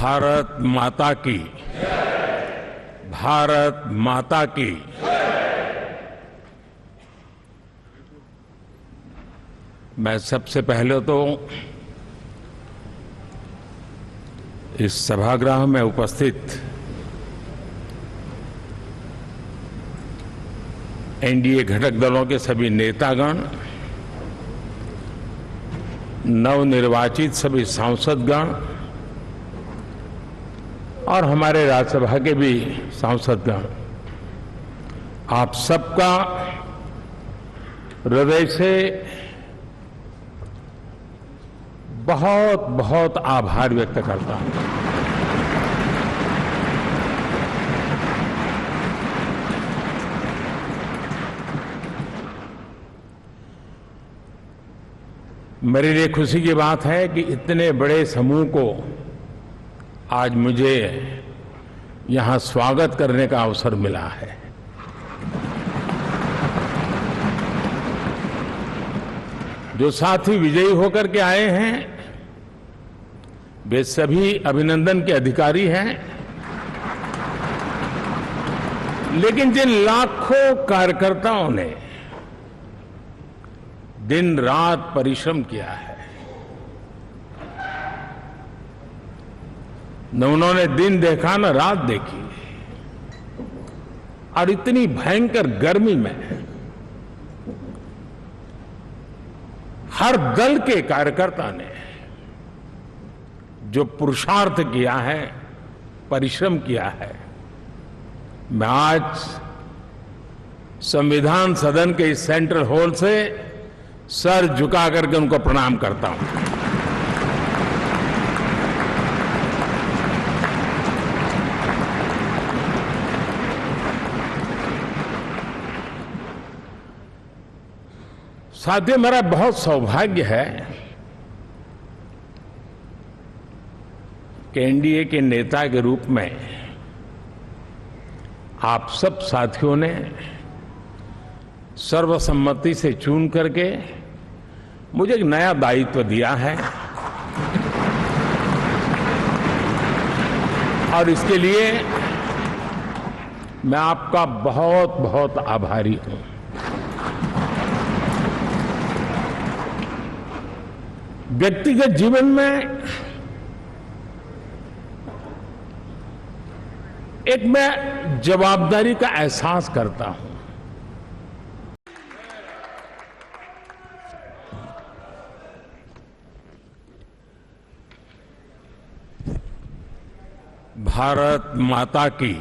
भारत माता की, भारत माता की। मैं सबसे पहले तो इस सभागृह में उपस्थित एनडीए घटक दलों के सभी नेतागण, नवनिर्वाचित सभी सांसदगण और हमारे राज्यसभा के भी सांसदगण, आप सबका हृदय से बहुत बहुत आभार व्यक्त करता हूं। मेरे लिए खुशी की बात है कि इतने बड़े समूह को आज मुझे यहां स्वागत करने का अवसर मिला है। जो साथी विजयी होकर के आए हैं वे सभी अभिनंदन के अधिकारी हैं, लेकिन जिन लाखों कार्यकर्ताओं ने दिन रात परिश्रम किया है, न उन्होंने दिन देखा न रात देखी, और इतनी भयंकर गर्मी में हर दल के कार्यकर्ता ने जो पुरुषार्थ किया है, परिश्रम किया है, मैं आज संविधान सदन के इस सेंट्रल हॉल से सर झुका करके उनको प्रणाम करता हूं। साथियों, मेरा बहुत सौभाग्य है कि एनडीए के नेता के रूप में आप सब साथियों ने सर्वसम्मति से चुन करके मुझे एक नया दायित्व दिया है, और इसके लिए मैं आपका बहुत बहुत आभारी हूं। व्यक्तिगत जीवन में एक मैं जवाबदारी का एहसास करता हूं। भारत माता की,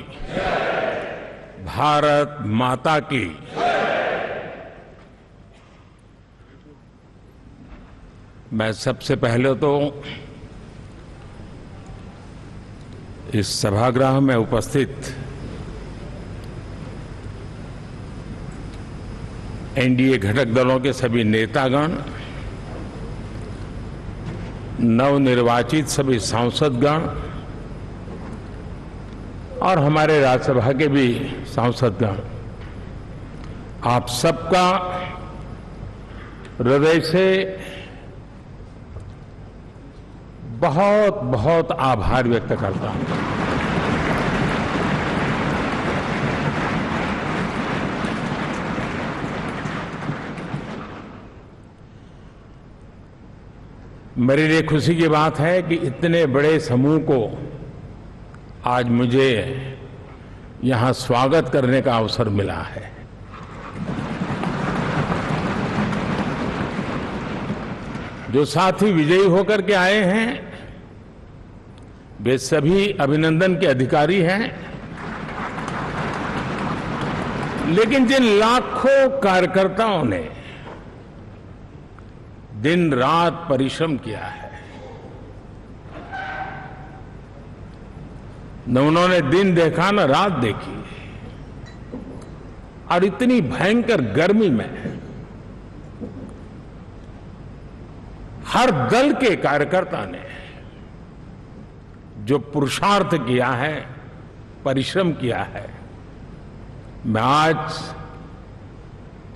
भारत माता की। मैं सबसे पहले तो इस सभागृह में उपस्थित एनडीए घटक दलों के सभी नेतागण, नवनिर्वाचित सभी सांसदगण और हमारे राज्यसभा के भी सांसदगण, आप सबका हृदय से बहुत बहुत आभार व्यक्त करता हूं। मेरे लिए खुशी की बात है कि इतने बड़े समूह को आज मुझे यहां स्वागत करने का अवसर मिला है। जो साथी विजयी होकर के आए हैं वे सभी अभिनंदन के अधिकारी हैं, लेकिन जिन लाखों कार्यकर्ताओं ने दिन रात परिश्रम किया है, न उन्होंने दिन देखा न रात देखी, और इतनी भयंकर गर्मी में हर दल के कार्यकर्ता ने जो पुरुषार्थ किया है, परिश्रम किया है, मैं आज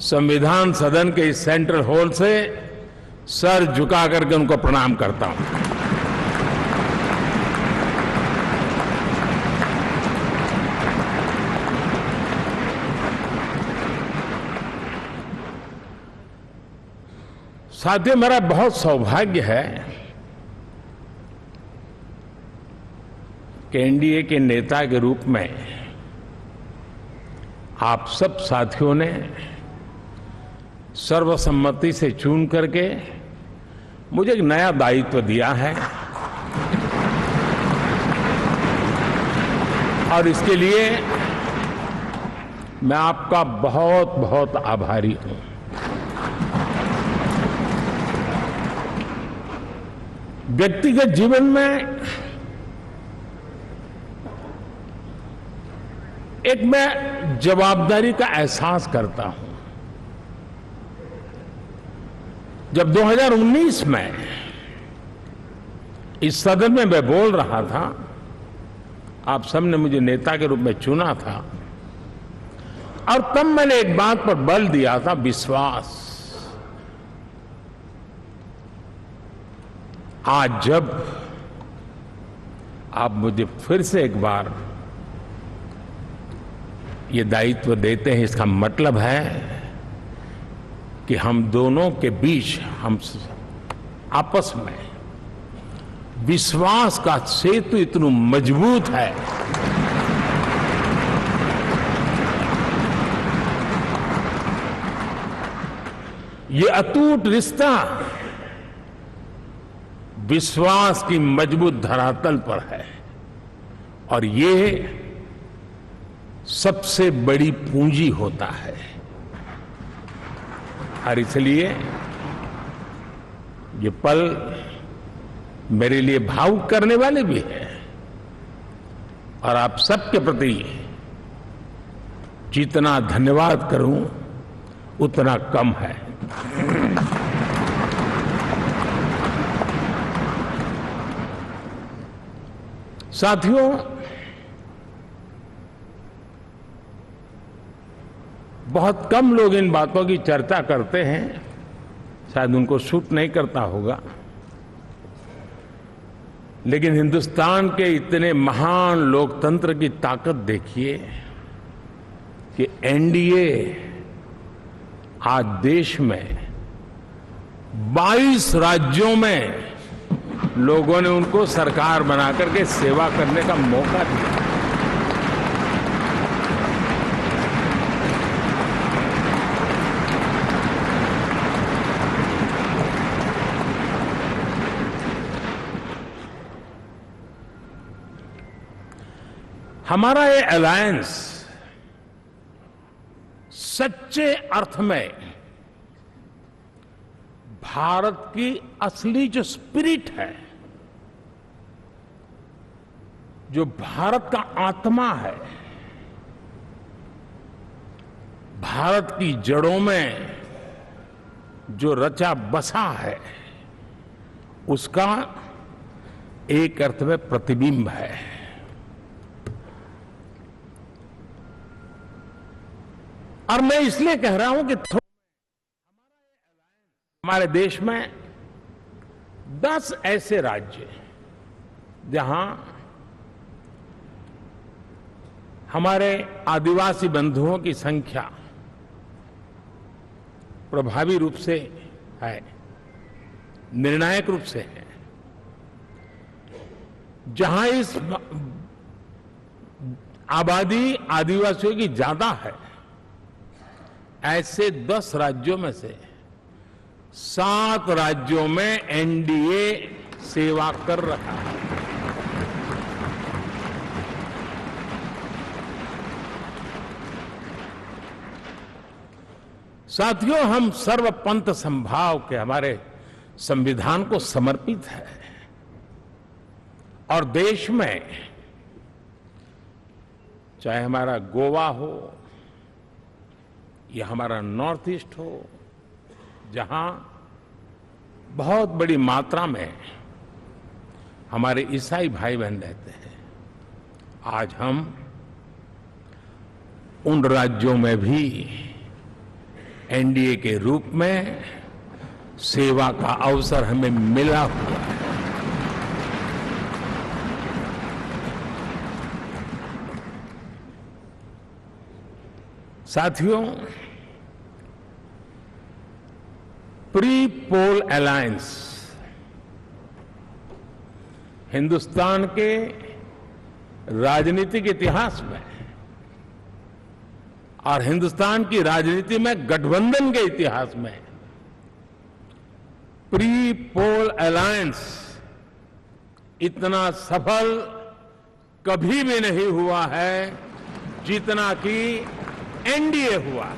संविधान सदन के इस सेंट्रल हॉल से सर झुका करके उनको प्रणाम करता हूं। साथियों, मेरा बहुत सौभाग्य है कि एनडीए के नेता के रूप में आप सब साथियों ने सर्वसम्मति से चुन करके मुझे एक नया दायित्व दिया है और इसके लिए मैं आपका बहुत बहुत आभारी हूं। व्यक्तिगत जीवन में एक मैं जवाबदारी का एहसास करता हूं। जब 2019 में इस सदन में मैं बोल रहा था, आप सबने मुझे नेता के रूप में चुना था और तब मैंने एक बात पर बल दिया था, विश्वास। आज जब आप मुझे फिर से एक बार ये दायित्व देते हैं, इसका मतलब है कि हम दोनों के बीच, हम आपस में विश्वास का सेतु इतना मजबूत है ये अटूट रिश्ता विश्वास की मजबूत धरातल पर है और ये सबसे बड़ी पूंजी होता है। और इसलिए ये पल मेरे लिए भावुक करने वाले भी हैं और आप सबके प्रति जितना धन्यवाद करूं उतना कम है। साथियों, बहुत कम लोग इन बातों की चर्चा करते हैं, शायद उनको सूट नहीं करता होगा, लेकिन हिंदुस्तान के इतने महान लोकतंत्र की ताकत देखिए कि एनडीए आज देश में 22 राज्यों में लोगों ने उनको सरकार बना करके सेवा करने का मौका दिया। हमारा ये अलायंस सच्चे अर्थ में भारत की असली जो स्पिरिट है, जो भारत का आत्मा है, भारत की जड़ों में जो रचा बसा है, उसका एक अर्थ में प्रतिबिंब है। और मैं इसलिए कह रहा हूं कि हमारे देश में 10 ऐसे राज्य जहां हमारे आदिवासी बंधुओं की संख्या प्रभावी रूप से है, निर्णायक रूप से है, जहां इस आबादी आदिवासियों की ज्यादा है, ऐसे 10 राज्यों में से 7 राज्यों में एनडीए सेवा कर रहा है। साथियों, हम सर्वपंथ संभाव के हमारे संविधान को समर्पित है और देश में चाहे हमारा गोवा हो या हमारा नॉर्थ ईस्ट हो, जहां बहुत बड़ी मात्रा में हमारे ईसाई भाई बहन रहते हैं, आज हम उन राज्यों में भी एनडीए के रूप में सेवा का अवसर हमें मिला हुआ है। साथियों, प्री पोल अलायंस हिंदुस्तान के राजनीतिक इतिहास में और हिंदुस्तान की राजनीति में गठबंधन के इतिहास में प्री पोल अलायंस इतना सफल कभी भी नहीं हुआ है जितना कि एनडीए हुआ।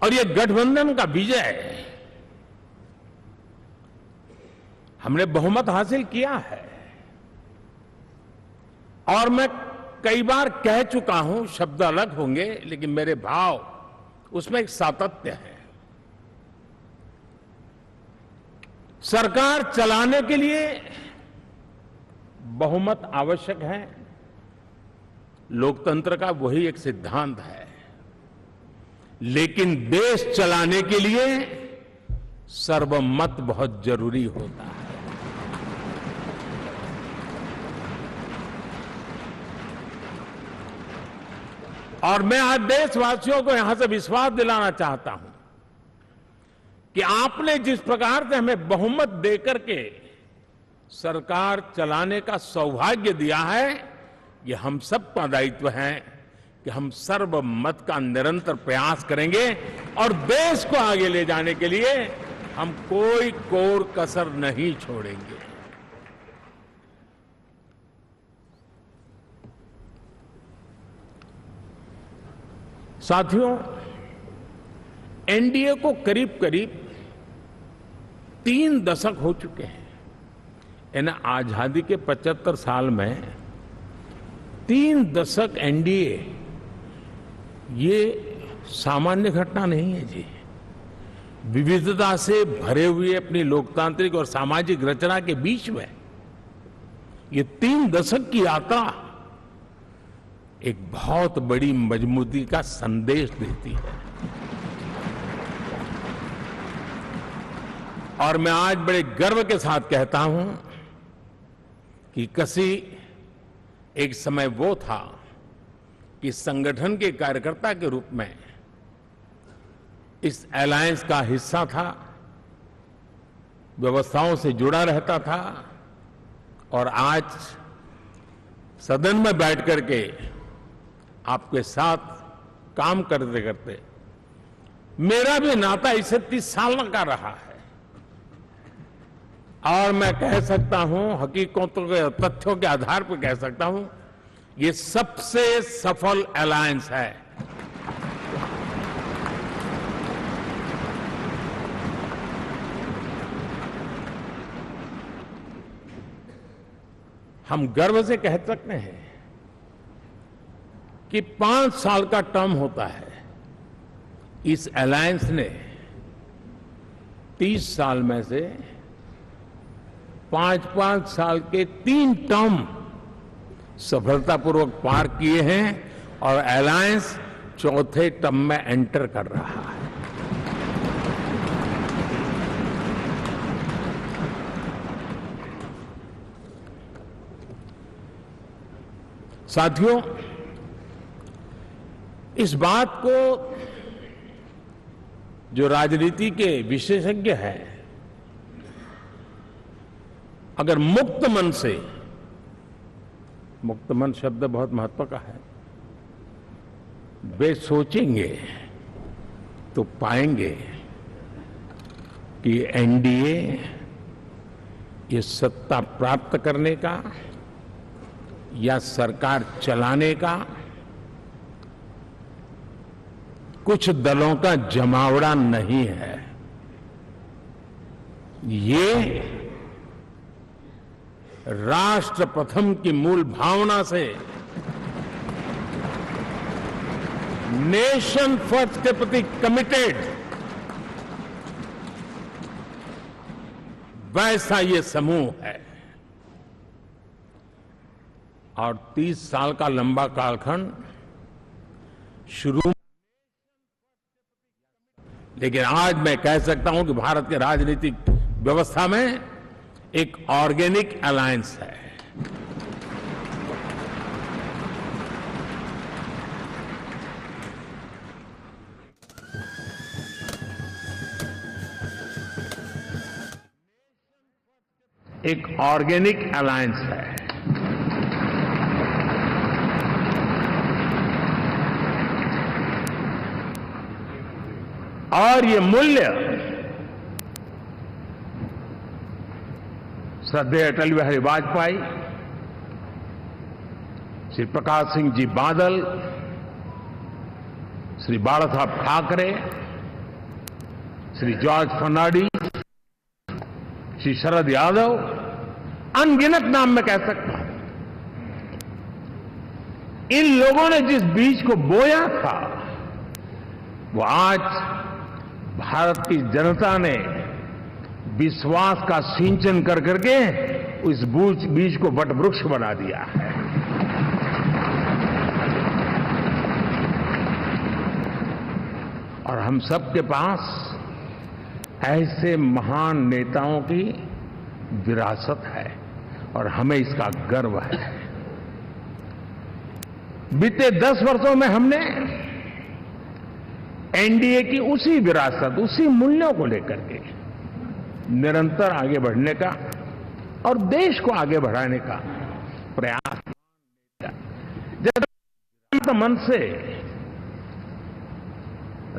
और ये गठबंधन का विजय, हमने बहुमत हासिल किया है। और मैं कई बार कह चुका हूं, शब्द अलग होंगे लेकिन मेरे भाव उसमें एक सातत्य है। सरकार चलाने के लिए बहुमत आवश्यक है, लोकतंत्र का वही एक सिद्धांत है। लेकिन देश चलाने के लिए सर्वमत बहुत जरूरी होता है। और मैं आज देशवासियों को यहां से विश्वास दिलाना चाहता हूं कि आपने जिस प्रकार से हमें बहुमत देकर के सरकार चलाने का सौभाग्य दिया है, ये हम सब का दायित्व है कि हम सर्वमत का निरंतर प्रयास करेंगे और देश को आगे ले जाने के लिए हम कोई कोर कसर नहीं छोड़ेंगे। साथियों, एनडीए को करीब करीब 3 दशक हो चुके हैं। यानी आजादी के 75 साल में 3 दशक एनडीए, ये सामान्य घटना नहीं है जी। विविधता से भरे हुए अपनी लोकतांत्रिक और सामाजिक रचना के बीच में ये 3 दशक की यात्रा एक बहुत बड़ी मजबूती का संदेश देती है। और मैं आज बड़े गर्व के साथ कहता हूं कि किसी एक समय वो था कि संगठन के कार्यकर्ता के रूप में इस अलायंस का हिस्सा था, व्यवस्थाओं से जुड़ा रहता था, और आज सदन में बैठ करके आपके साथ काम करते करते मेरा भी नाता इससे 30 साल का रहा है। और मैं कह सकता हूं, हकीकतों के तथ्यों के आधार पर कह सकता हूं, ये सबसे सफल अलायंस है। हम गर्व से कह सकते हैं कि 5 साल का टर्म होता है। इस अलायंस ने 30 साल में से 5-5 साल के 3 टर्म सफलतापूर्वक पार किए हैं और अलायंस 4थे टर्म में एंटर कर रहा है। साथियों, इस बात को जो राजनीति के विशेषज्ञ हैं, अगर मुक्त मन से, मुक्त मन शब्द बहुत महत्व का है, वे सोचेंगे तो पाएंगे कि एनडीए ये सत्ता प्राप्त करने का या सरकार चलाने का कुछ दलों का जमावड़ा नहीं है। ये राष्ट्र प्रथम की मूल भावना से, नेशन फर्स्ट के प्रति कमिटेड वैसा ये समूह है। और 30 साल का लंबा कालखंड शुरू, लेकिन आज मैं कह सकता हूं कि भारत के राजनीतिक व्यवस्था में एक ऑर्गेनिक अलायंस है। एक ऑर्गेनिक अलायंस है। और ये मूल्य श्रद्धेय अटल बिहारी वाजपेयी, श्री प्रकाश सिंह जी बादल, श्री बाला साहब ठाकरे, श्री जॉर्ज फर्नांडिस, श्री शरद यादव, अनगिनत नाम में कह सकता हूं। इन लोगों ने जिस बीज को बोया था वो आज भारत की जनता ने विश्वास का सिंचन कर करके उस बीज को वटवृक्ष बना दिया है। और हम सबके पास ऐसे महान नेताओं की विरासत है और हमें इसका गर्व है। बीते 10 वर्षों में हमने एनडीए की उसी विरासत, उसी मूल्यों को लेकर के निरंतर आगे बढ़ने का और देश को आगे बढ़ाने का प्रयास किया। जब मन से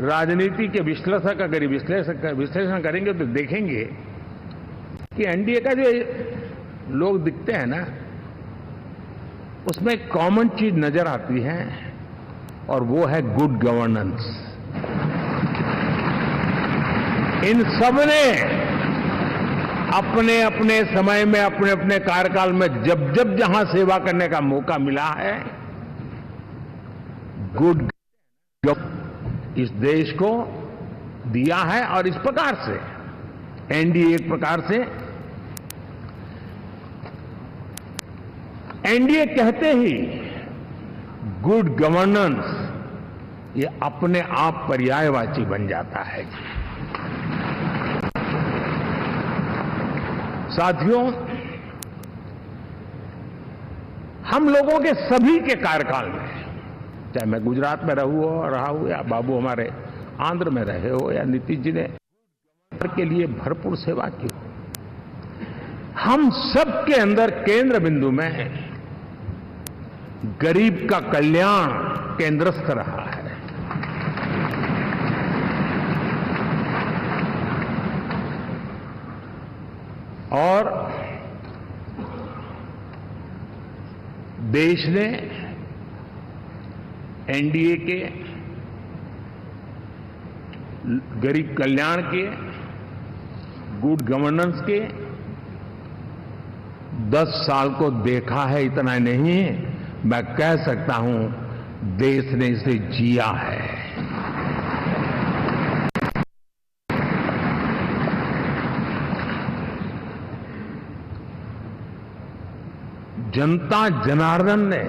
राजनीति के विश्लेषक अगर विश्लेषण करेंगे तो देखेंगे कि एनडीए का जो लोग दिखते हैं ना, उसमें एक कॉमन चीज नजर आती है और वो है गुड गवर्नेंस। इन सबने अपने अपने समय में, अपने अपने कार्यकाल में जब जब जहां सेवा करने का मौका मिला है, गुड इस देश को दिया है। और इस प्रकार से एनडीए एक प्रकार से, एनडीए कहते ही गुड गवर्नेंस ये अपने आप पर्यायवाची बन जाता है। साथियों, हम लोगों के सभी के कार्यकाल में, चाहे मैं गुजरात में रहा हूं या बाबू हमारे आंध्र में रहे हो या नीतीश जी ने के लिए भरपूर सेवा की हो, हम सबके अंदर केंद्र बिंदु में गरीब का कल्याण केंद्रस्थ रहा है। और देश ने एनडीए के गरीब कल्याण के, गुड गवर्नेंस के 10 साल को देखा है। इतना नहीं, मैं कह सकता हूं देश ने इसे जिया है। जनता जनार्दन ने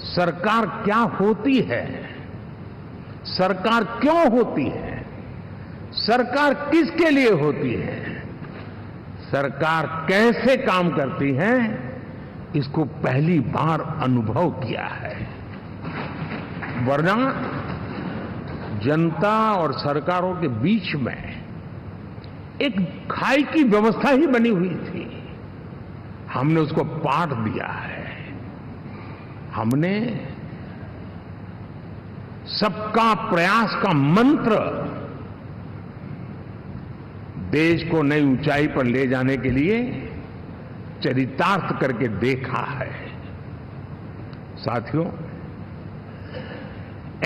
सरकार क्या होती है, सरकार क्यों होती है, सरकार किसके लिए होती है, सरकार कैसे काम करती है, इसको पहली बार अनुभव किया है। वरना जनता और सरकारों के बीच में एक खाई की व्यवस्था ही बनी हुई थी। हमने उसको पाठ दिया है। हमने सबका प्रयास का मंत्र देश को नई ऊंचाई पर ले जाने के लिए चरितार्थ करके देखा है। साथियों,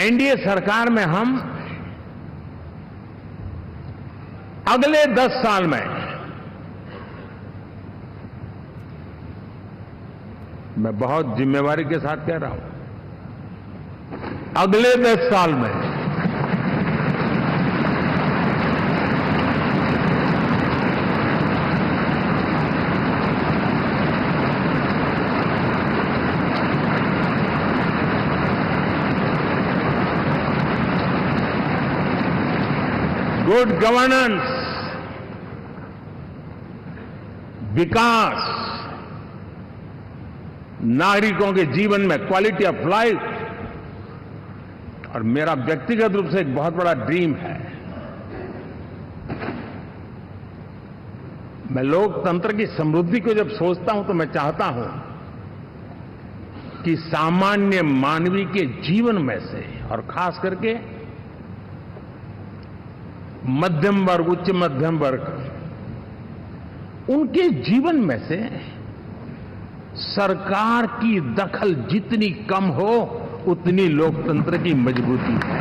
एनडीए सरकार में हम अगले 10 साल में, मैं बहुत जिम्मेवारी के साथ कह रहा हूं, अगले 10 साल में गुड गवर्नेंस, विकास, नागरिकों के जीवन में क्वालिटी ऑफ लाइफ, और मेरा व्यक्तिगत रूप से एक बहुत बड़ा ड्रीम है मैं लोकतंत्र की समृद्धि को जब सोचता हूं तो मैं चाहता हूं कि सामान्य मानवीय के जीवन में से और खास करके मध्यम वर्ग, उच्च मध्यम वर्ग, उनके जीवन में से सरकार की दखल जितनी कम हो उतनी लोकतंत्र की मजबूती है।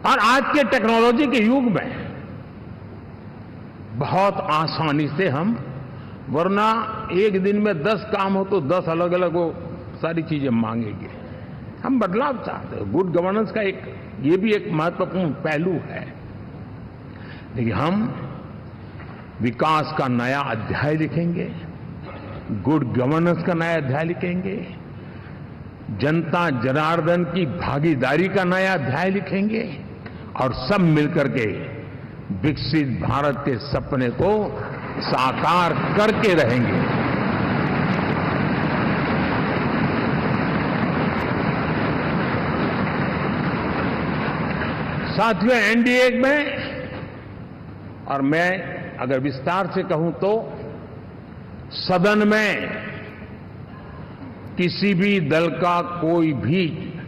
और आज के टेक्नोलॉजी के युग में बहुत आसानी से हम, वरना एक दिन में 10 काम हो तो 10 अलग अलग वो सारी चीजें मांगेंगे। हम बदलाव चाहते हैं। गुड गवर्नेंस का ये भी एक महत्वपूर्ण पहलू है। देखिए, हम विकास का नया अध्याय लिखेंगे, गुड गवर्नेंस का नया अध्याय लिखेंगे, जनता जनार्दन की भागीदारी का नया अध्याय लिखेंगे और सब मिलकर के विकसित भारत के सपने को साकार करके रहेंगे। साथियों, एनडीए में, और मैं अगर विस्तार से कहूं तो सदन में किसी भी दल का कोई भी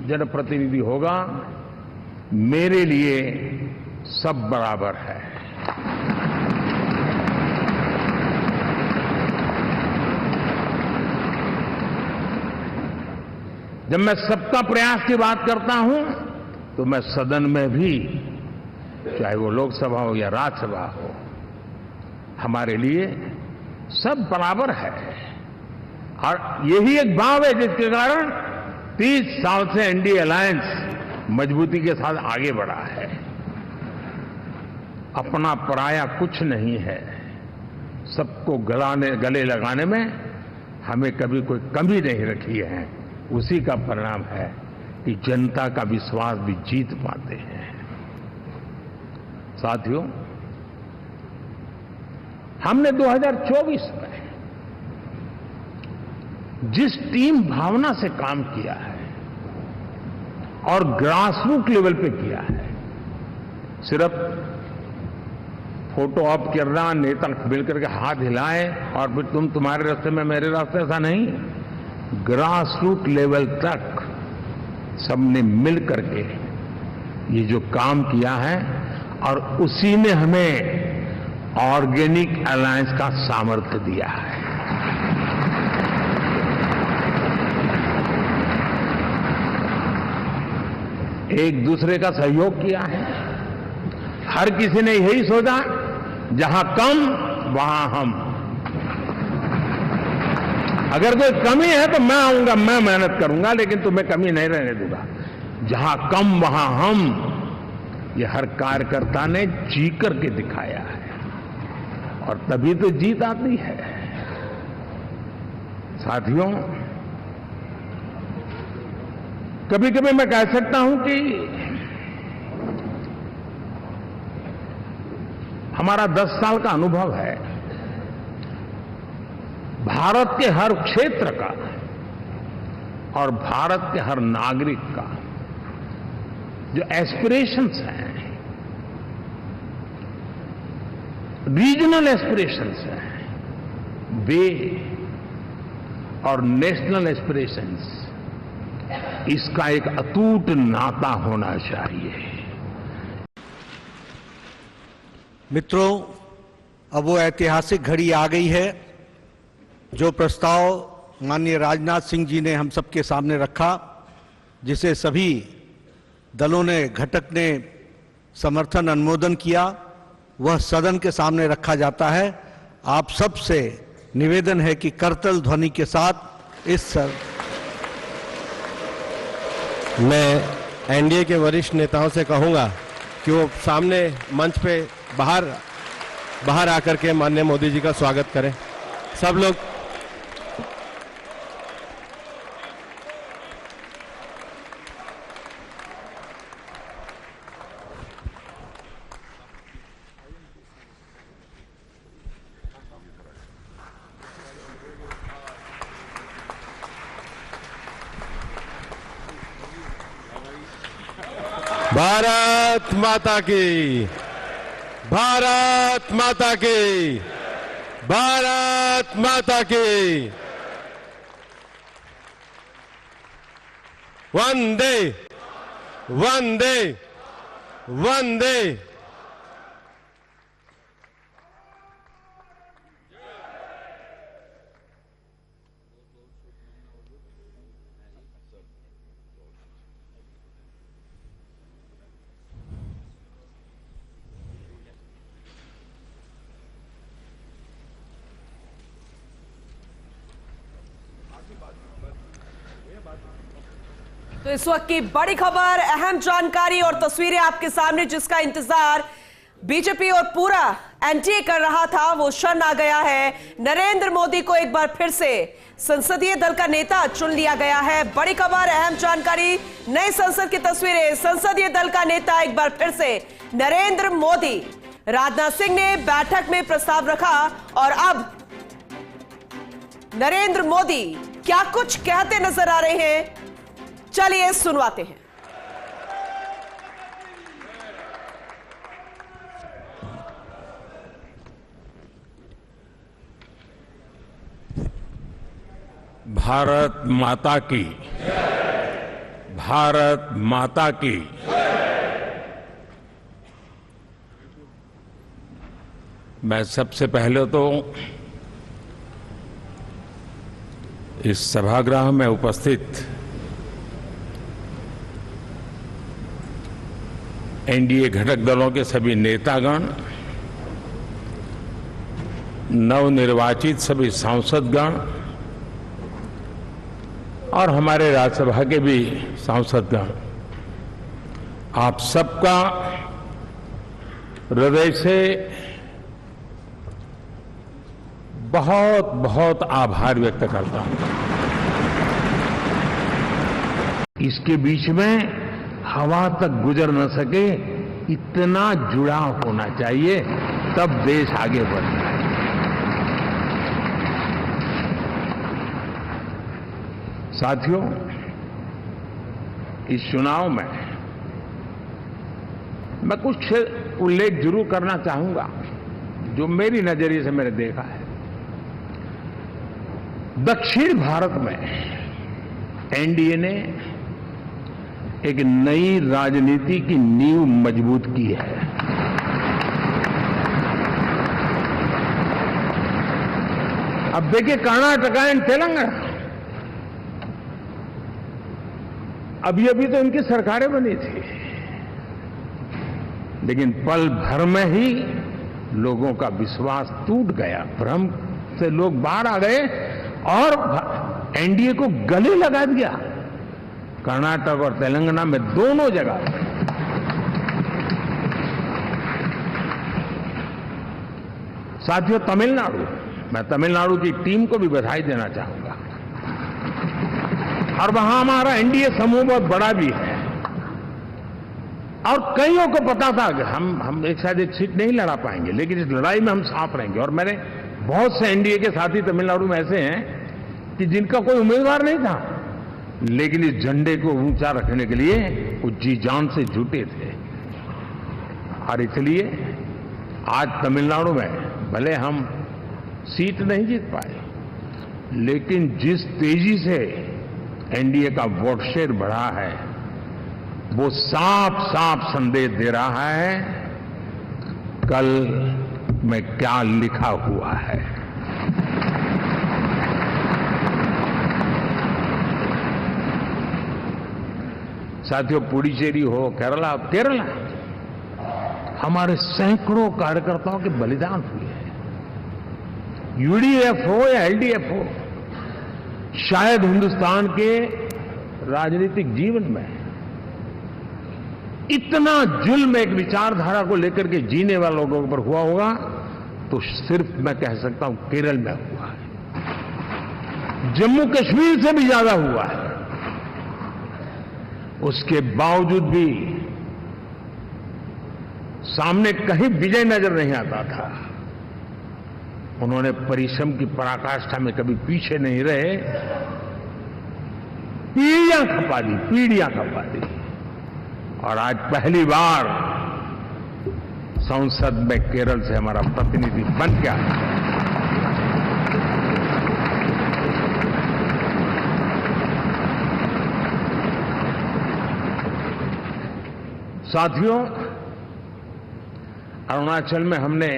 जनप्रतिनिधि होगा, मेरे लिए सब बराबर है। जब मैं सबका प्रयास की बात करता हूं तो मैं सदन में भी, चाहे वो लोकसभा हो या राज्यसभा हो, हमारे लिए सब बराबर है। और यही एक भाव है जिसके कारण 30 साल से एनडीए अलायंस मजबूती के साथ आगे बढ़ा है। अपना पराया कुछ नहीं है। सबको गले लगाने में हमें कभी कोई कमी नहीं रखी है। उसी का परिणाम है कि जनता का विश्वास भी जीत पाते हैं। साथियों, हमने 2024 में जिस टीम भावना से काम किया है और ग्रासरूट लेवल पे किया है, सिर्फ फोटो ऑप करना, नेता मिलकर के हाथ हिलाएं और फिर तुम्हारे रास्ते में मेरे रास्ते, ऐसा नहीं। ग्रासरूट लेवल तक सबने मिल करके ये जो काम किया है और उसी ने हमें ऑर्गेनिक अलायंस का सामर्थ्य दिया है। एक दूसरे का सहयोग किया है। हर किसी ने यही सोचा, जहां कम वहां हम। अगर कोई कमी है तो मैं आऊंगा, मैं मेहनत करूंगा, लेकिन तुम्हें कमी नहीं रहने दूंगा। जहां कम वहां हम, ये हर कार्यकर्ता ने जी करके दिखाया है और तभी तो जीत आती है। साथियों, कभी कभी मैं कह सकता हूं कि हमारा 10 साल का अनुभव है। भारत के हर क्षेत्र का और भारत के हर नागरिक का जो एस्पिरेशंस हैं, रीजनल एस्पिरेशंस हैं, वे और नेशनल एस्पिरेशंस, इसका एक अटूट नाता होना चाहिए। मित्रों, अब वो ऐतिहासिक घड़ी आ गई है जो प्रस्ताव माननीय राजनाथ सिंह जी ने हम सबके सामने रखा, जिसे सभी दलों ने, घटक ने समर्थन अनुमोदन किया, वह सदन के सामने रखा जाता है। आप सब से निवेदन है कि करतल ध्वनि के साथ इस मैं एनडीए के वरिष्ठ नेताओं से कहूंगा कि वो सामने मंच पे बाहर आकर के माननीय मोदी जी का स्वागत करें। सब लोग भारत माता की, भारत माता की, भारत माता की। वंदे वंदे वंदे। तो इस वक्त की बड़ी खबर, अहम जानकारी और तस्वीरें आपके सामने, जिसका इंतजार बीजेपी और पूरा एनडीए कर रहा था, वो क्षण आ गया है। नरेंद्र मोदी को एक बार फिर से संसदीय दल का नेता चुन लिया गया है। बड़ी खबर, अहम जानकारी, नई संसद की तस्वीरें, संसदीय दल का नेता एक बार फिर से नरेंद्र मोदी। राजनाथ सिंह ने बैठक में प्रस्ताव रखा और अब नरेंद्र मोदी क्या कुछ कहते नजर आ रहे हैं, चलिए सुनवाते हैं। भारत माता की, भारत माता की। मैं सबसे पहले तो इस सभागृह में उपस्थित एनडीए घटक दलों के सभी नेतागण, नवनिर्वाचित सभी सांसदगण और हमारे राज्यसभा के भी सांसदगण, आप सबका हृदय से बहुत बहुत आभार व्यक्त करता हूं। इसके बीच में हवा तक गुजर न सके, इतना जुड़ाव होना चाहिए, तब देश आगे बढ़ता है। साथियों, इस चुनाव में मैं कुछ उल्लेख जरूर करना चाहूंगा जो मेरी नजरिए से मैंने देखा है। दक्षिण भारत में एनडीए ने एक नई राजनीति की नींव मजबूत की है। अब देखिए, कर्नाटक एंड तेलंगाना, अभी अभी तो इनकी सरकारें बनी थी, लेकिन पल भर में ही लोगों का विश्वास टूट गया, भ्रम से लोग बाहर आ गए और एनडीए को गले लगा दिया। कर्नाटक और तेलंगाना में दोनों जगह साथियों, तमिलनाडु, मैं तमिलनाडु की टीम को भी बधाई देना चाहूंगा। और वहां हमारा एनडीए समूह बहुत बड़ा भी है और कईयों को पता था कि हम एक साथ एक सीट नहीं लड़ा पाएंगे, लेकिन इस लड़ाई में हम साथ रहेंगे। और मैंने बहुत से एनडीए के साथी तमिलनाडु में ऐसे हैं कि जिनका कोई उम्मीदवार नहीं था, लेकिन इस झंडे को ऊंचा रखने के लिए वो जी जान से जुटे थे। और इसलिए आज तमिलनाडु में भले हम सीट नहीं जीत पाए, लेकिन जिस तेजी से एनडीए का वोट शेयर बढ़ा है, वो साफ साफ संदेश दे रहा है कल में क्या लिखा हुआ है। साथियों, पुडुचेरी हो, केरला हमारे सैकड़ों कार्यकर्ताओं के बलिदान हुए हैं। यूडीएफ हो या एलडीएफ हो, शायद हिंदुस्तान के राजनीतिक जीवन में इतना जुल्म एक विचारधारा को लेकर के जीने वाले लोगों पर हुआ होगा तो सिर्फ मैं कह सकता हूं केरल में हुआ है। जम्मू कश्मीर से भी ज्यादा हुआ है। उसके बावजूद भी सामने कहीं विजय नजर नहीं आता था। उन्होंने परिश्रम की पराकाष्ठा में कभी पीछे नहीं रहे, पीढ़ियां खपा दी। और आज पहली बार संसद में केरल से हमारा प्रतिनिधि बन गया। साथियों, अरुणाचल में हमने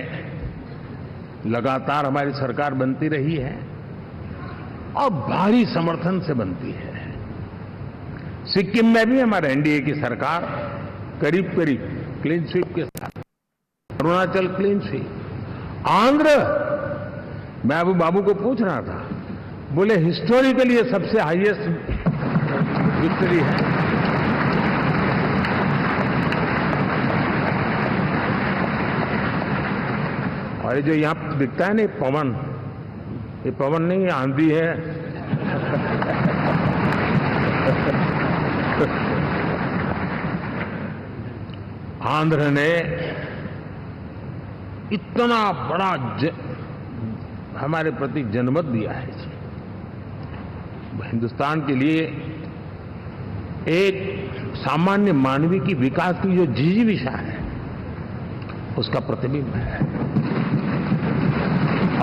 लगातार हमारी सरकार बनती रही है और भारी समर्थन से बनती है। सिक्किम में भी हमारे एनडीए की सरकार करीब करीब क्लीन स्वीप के साथ, अरुणाचल क्लीन स्वीप। आंध्र, मैं अभी बाबू को पूछ रहा था, बोले हिस्टोरिकली ये सबसे हाईएस्ट विक्ट्री है। और ये जो यहां दिखता है ना पवन, ये पवन नहीं, ये आंधी है। आंध्र ने इतना बड़ा हमारे प्रति जनमत दिया है। हिंदुस्तान के लिए एक सामान्य मानवी की विकास की जो जिजीविषा है उसका प्रतिबिंब है।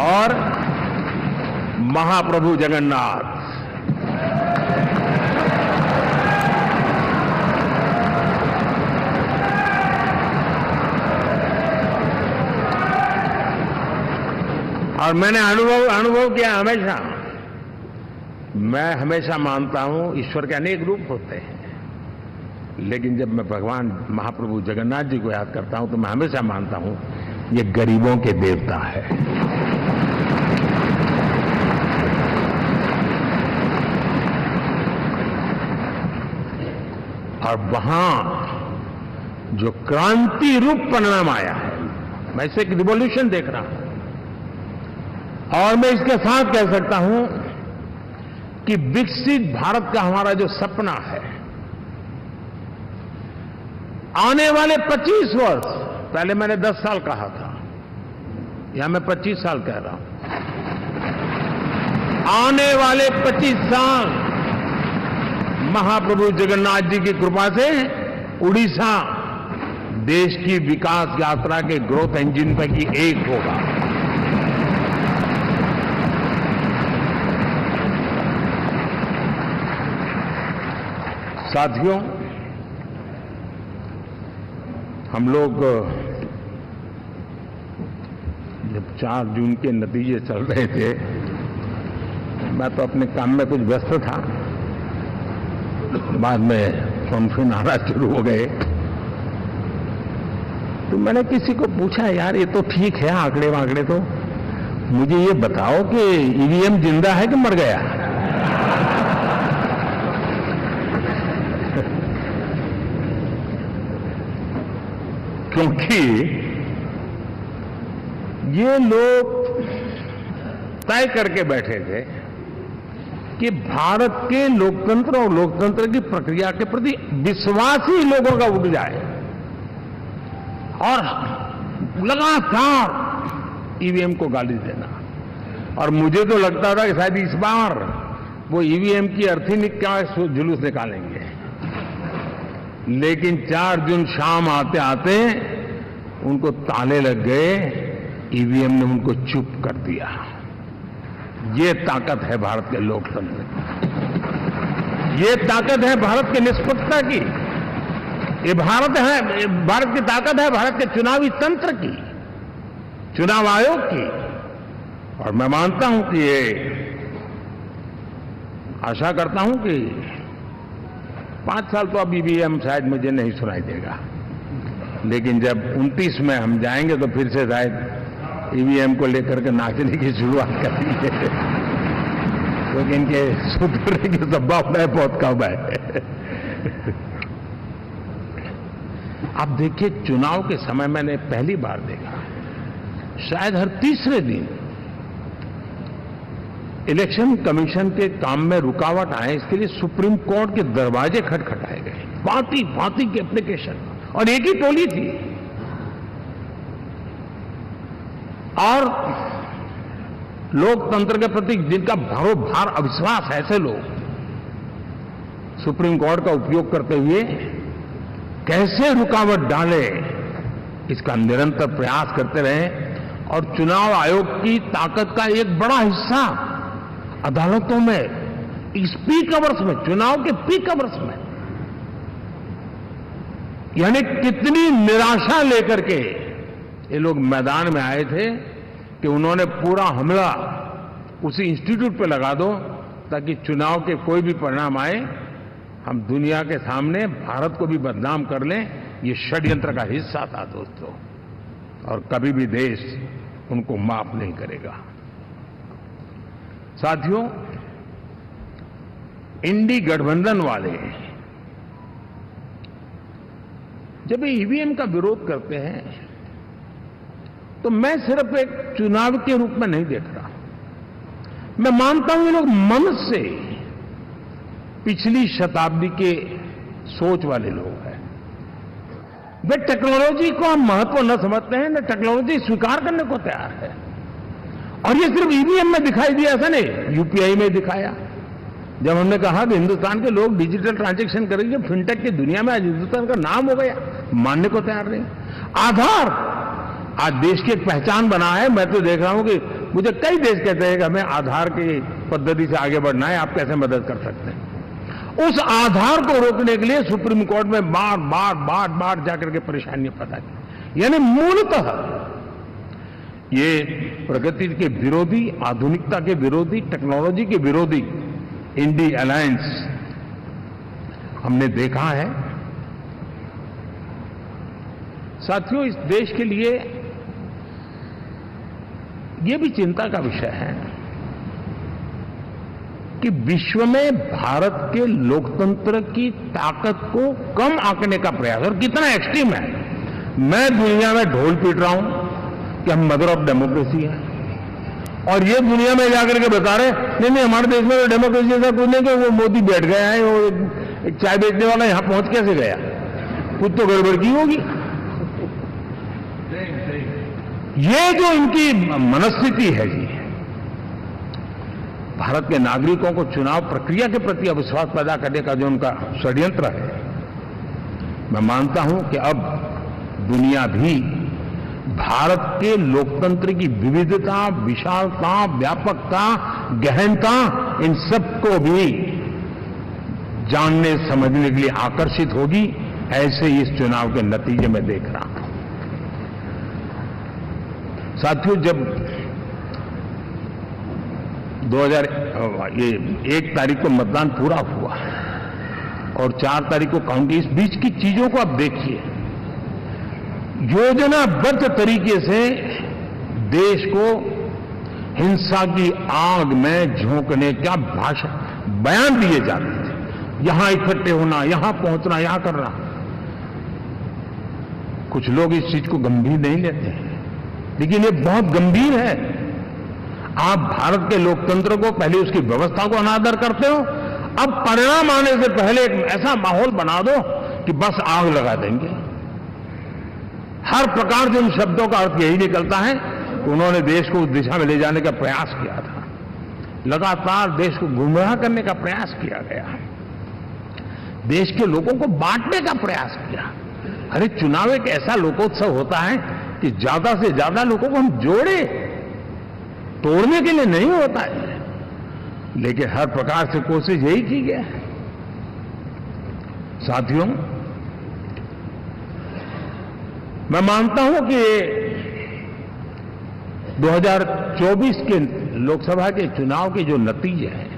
और महाप्रभु जगन्नाथ और मैंने अनुभव किया हमेशा। मैं हमेशा मानता हूं ईश्वर के अनेक रूप होते हैं, लेकिन जब मैं भगवान महाप्रभु जगन्नाथ जी को याद करता हूं तो मैं हमेशा मानता हूं ये गरीबों के देवता है। और वहां जो क्रांति रूप परिणाम आया है, मैं इसे एक रिवॉल्यूशन देख रहा हूं। और मैं इसके साथ कह सकता हूं कि विकसित भारत का हमारा जो सपना है, आने वाले 25 वर्ष, पहले मैंने 10 साल कहा था, यहां मैं 25 साल कह रहा हूं। आने वाले 25 साल महाप्रभु जगन्नाथ जी की कृपा से उड़ीसा देश की विकास यात्रा के ग्रोथ इंजन पैकी एक होगा। साथियों, हम लोग जब 4 जून के नतीजे चल रहे थे, मैं तो अपने काम में कुछ व्यस्त था। बाद में फोन फिर आना शुरू हो गए, तो मैंने किसी को पूछा, यार ये तो ठीक है आंकड़े वांकड़े, तो मुझे ये बताओ कि ईवीएम जिंदा है कि मर गया? क्योंकि ये लोग तय करके बैठे थे कि भारत के लोकतंत्र और लोकतंत्र की प्रक्रिया के प्रति विश्वास ही लोगों का उठ जाए, और लगातार ईवीएम को गाली देना। और मुझे तो लगता था कि शायद इस बार वो ईवीएम की अर्थी क्या जुलूस निकालेंगे, लेकिन 4 जून शाम आते आते उनको ताले लग गए, ईवीएम ने उनको चुप कर दिया। ये ताकत है भारत के लोकतंत्र की, ये ताकत है भारत की निष्पक्षता की, ये भारत की ताकत है भारत के चुनावी तंत्र की, चुनाव आयोग की। और मैं मानता हूं कि ये आशा करता हूं कि 5 साल तो अब ईवीएम शायद मुझे नहीं सुनाई देगा, लेकिन जब 29 में हम जाएंगे तो फिर से शायद ईवीएम को लेकर के नाचने की शुरुआत करेंगे, क्योंकि इनके सुधरने की संभावना बहुत कम है। आप देखिए, चुनाव के समय मैंने पहली बार देखा, शायद हर तीसरे दिन इलेक्शन कमीशन के काम में रुकावट आए, इसके लिए सुप्रीम कोर्ट के दरवाजे खटखटाए गए, भांति भांति के एप्लीकेशन, और एक ही टोली थी। और लोकतंत्र के प्रति जिनका भरोभार अविश्वास, ऐसे लोग सुप्रीम कोर्ट का उपयोग करते हुए कैसे रुकावट डाले, इसका निरंतर प्रयास करते रहे। और चुनाव आयोग की ताकत का एक बड़ा हिस्सा अदालतों में, इस पीक आवर्स में, चुनाव के पीक आवर्स में, यानी कितनी निराशा लेकर के ये लोग मैदान में आए थे कि उन्होंने पूरा हमला उसी इंस्टीट्यूट पे लगा दो ताकि चुनाव के कोई भी परिणाम आए हम दुनिया के सामने भारत को भी बदनाम कर लें। ये षड्यंत्र का हिस्सा था दोस्तों, और कभी भी देश उनको माफ नहीं करेगा। साथियों, इंडी गठबंधन वाले जब ईवीएम का विरोध करते हैं तो मैं सिर्फ एक चुनाव के रूप में नहीं देख रहा। मैं मानता हूं ये लोग मन से पिछली शताब्दी के सोच वाले लोग हैं। वे टेक्नोलॉजी को हम महत्व न समझते हैं, न टेक्नोलॉजी स्वीकार करने को तैयार है। और ये सिर्फ ईवीएम में दिखाई दिया, ऐसा नहीं, यूपीआई में दिखाया। जब हमने कहा कि हिंदुस्तान के लोग डिजिटल ट्रांजैक्शन करेंगे, फिनटेक की दुनिया में आज हिंदुस्तान का नाम हो गया, मानने को तैयार नहीं। आधार आज देश की एक पहचान बना है। मैं तो देख रहा हूं कि मुझे कई देश कहते हैं कि हमें आधार की पद्धति से आगे बढ़ना है, आप कैसे मदद कर सकते हैं। उस आधार को रोकने के लिए सुप्रीम कोर्ट में बार जाकर के परेशानियां पैदा की। यानी मूलतः ये प्रगति के विरोधी, आधुनिकता के विरोधी, टेक्नोलॉजी के विरोधी इंडी अलायंस हमने देखा है। साथियों, इस देश के लिए ये भी चिंता का विषय है कि विश्व में भारत के लोकतंत्र की ताकत को कम आंकने का प्रयास, और कितना एक्सट्रीम है। मैं दुनिया में ढोल पीट रहा हूं कि हम मदर ऑफ डेमोक्रेसी है, और ये दुनिया में जाकर के बता रहे नहीं हमारे देश में तो डेमोक्रेसी ऐसा कुछ नहीं कि वो मोदी बैठ गया है, वो एक चाय बेचने वाला यहां पहुंच कैसे गया, कुछ तो गड़बड़ की होगी। ये जो इनकी मनस्थिति है जी, भारत के नागरिकों को चुनाव प्रक्रिया के प्रति अविश्वास पैदा करने का जो उनका षड्यंत्र है, मैं मानता हूं कि अब दुनिया भी भारत के लोकतंत्र की विविधता, विशालता, व्यापकता, गहनता, इन सबको भी जानने समझने के लिए आकर्षित होगी। ऐसे इस चुनाव के नतीजे में देख रहा हूं। साथियों, जब 1 तारीख को मतदान पूरा हुआ और 4 तारीख को काउंटिंग, इस बीच की चीजों को आप देखिए। योजनाबद्ध तरीके से देश को हिंसा की आग में झोंकने का भाषण, बयान दिए जाते थे। यहां इकट्ठे होना, यहां पहुंचना, यहां करना। कुछ लोग इस चीज को गंभीर नहीं लेते हैं, लेकिन ये बहुत गंभीर है। आप भारत के लोकतंत्र को, पहले उसकी व्यवस्था को अनादर करते हो, अब परिणाम आने से पहले एक ऐसा माहौल बना दो कि बस आग लगा देंगे। हर प्रकार से उन शब्दों का अर्थ यही निकलता है कि उन्होंने देश को उस दिशा में ले जाने का प्रयास किया था। लगातार देश को गुमराह करने का प्रयास किया गया, देश के लोगों को बांटने का प्रयास किया। अरे, चुनाव एक ऐसा लोकोत्सव होता है कि ज्यादा से ज्यादा लोगों को हम जोड़े, तोड़ने के लिए नहीं होता है। लेकिन हर प्रकार से कोशिश यही की गई है। साथियों, मैं मानता हूं कि 2024 के लोकसभा के चुनाव के जो नतीजे हैं,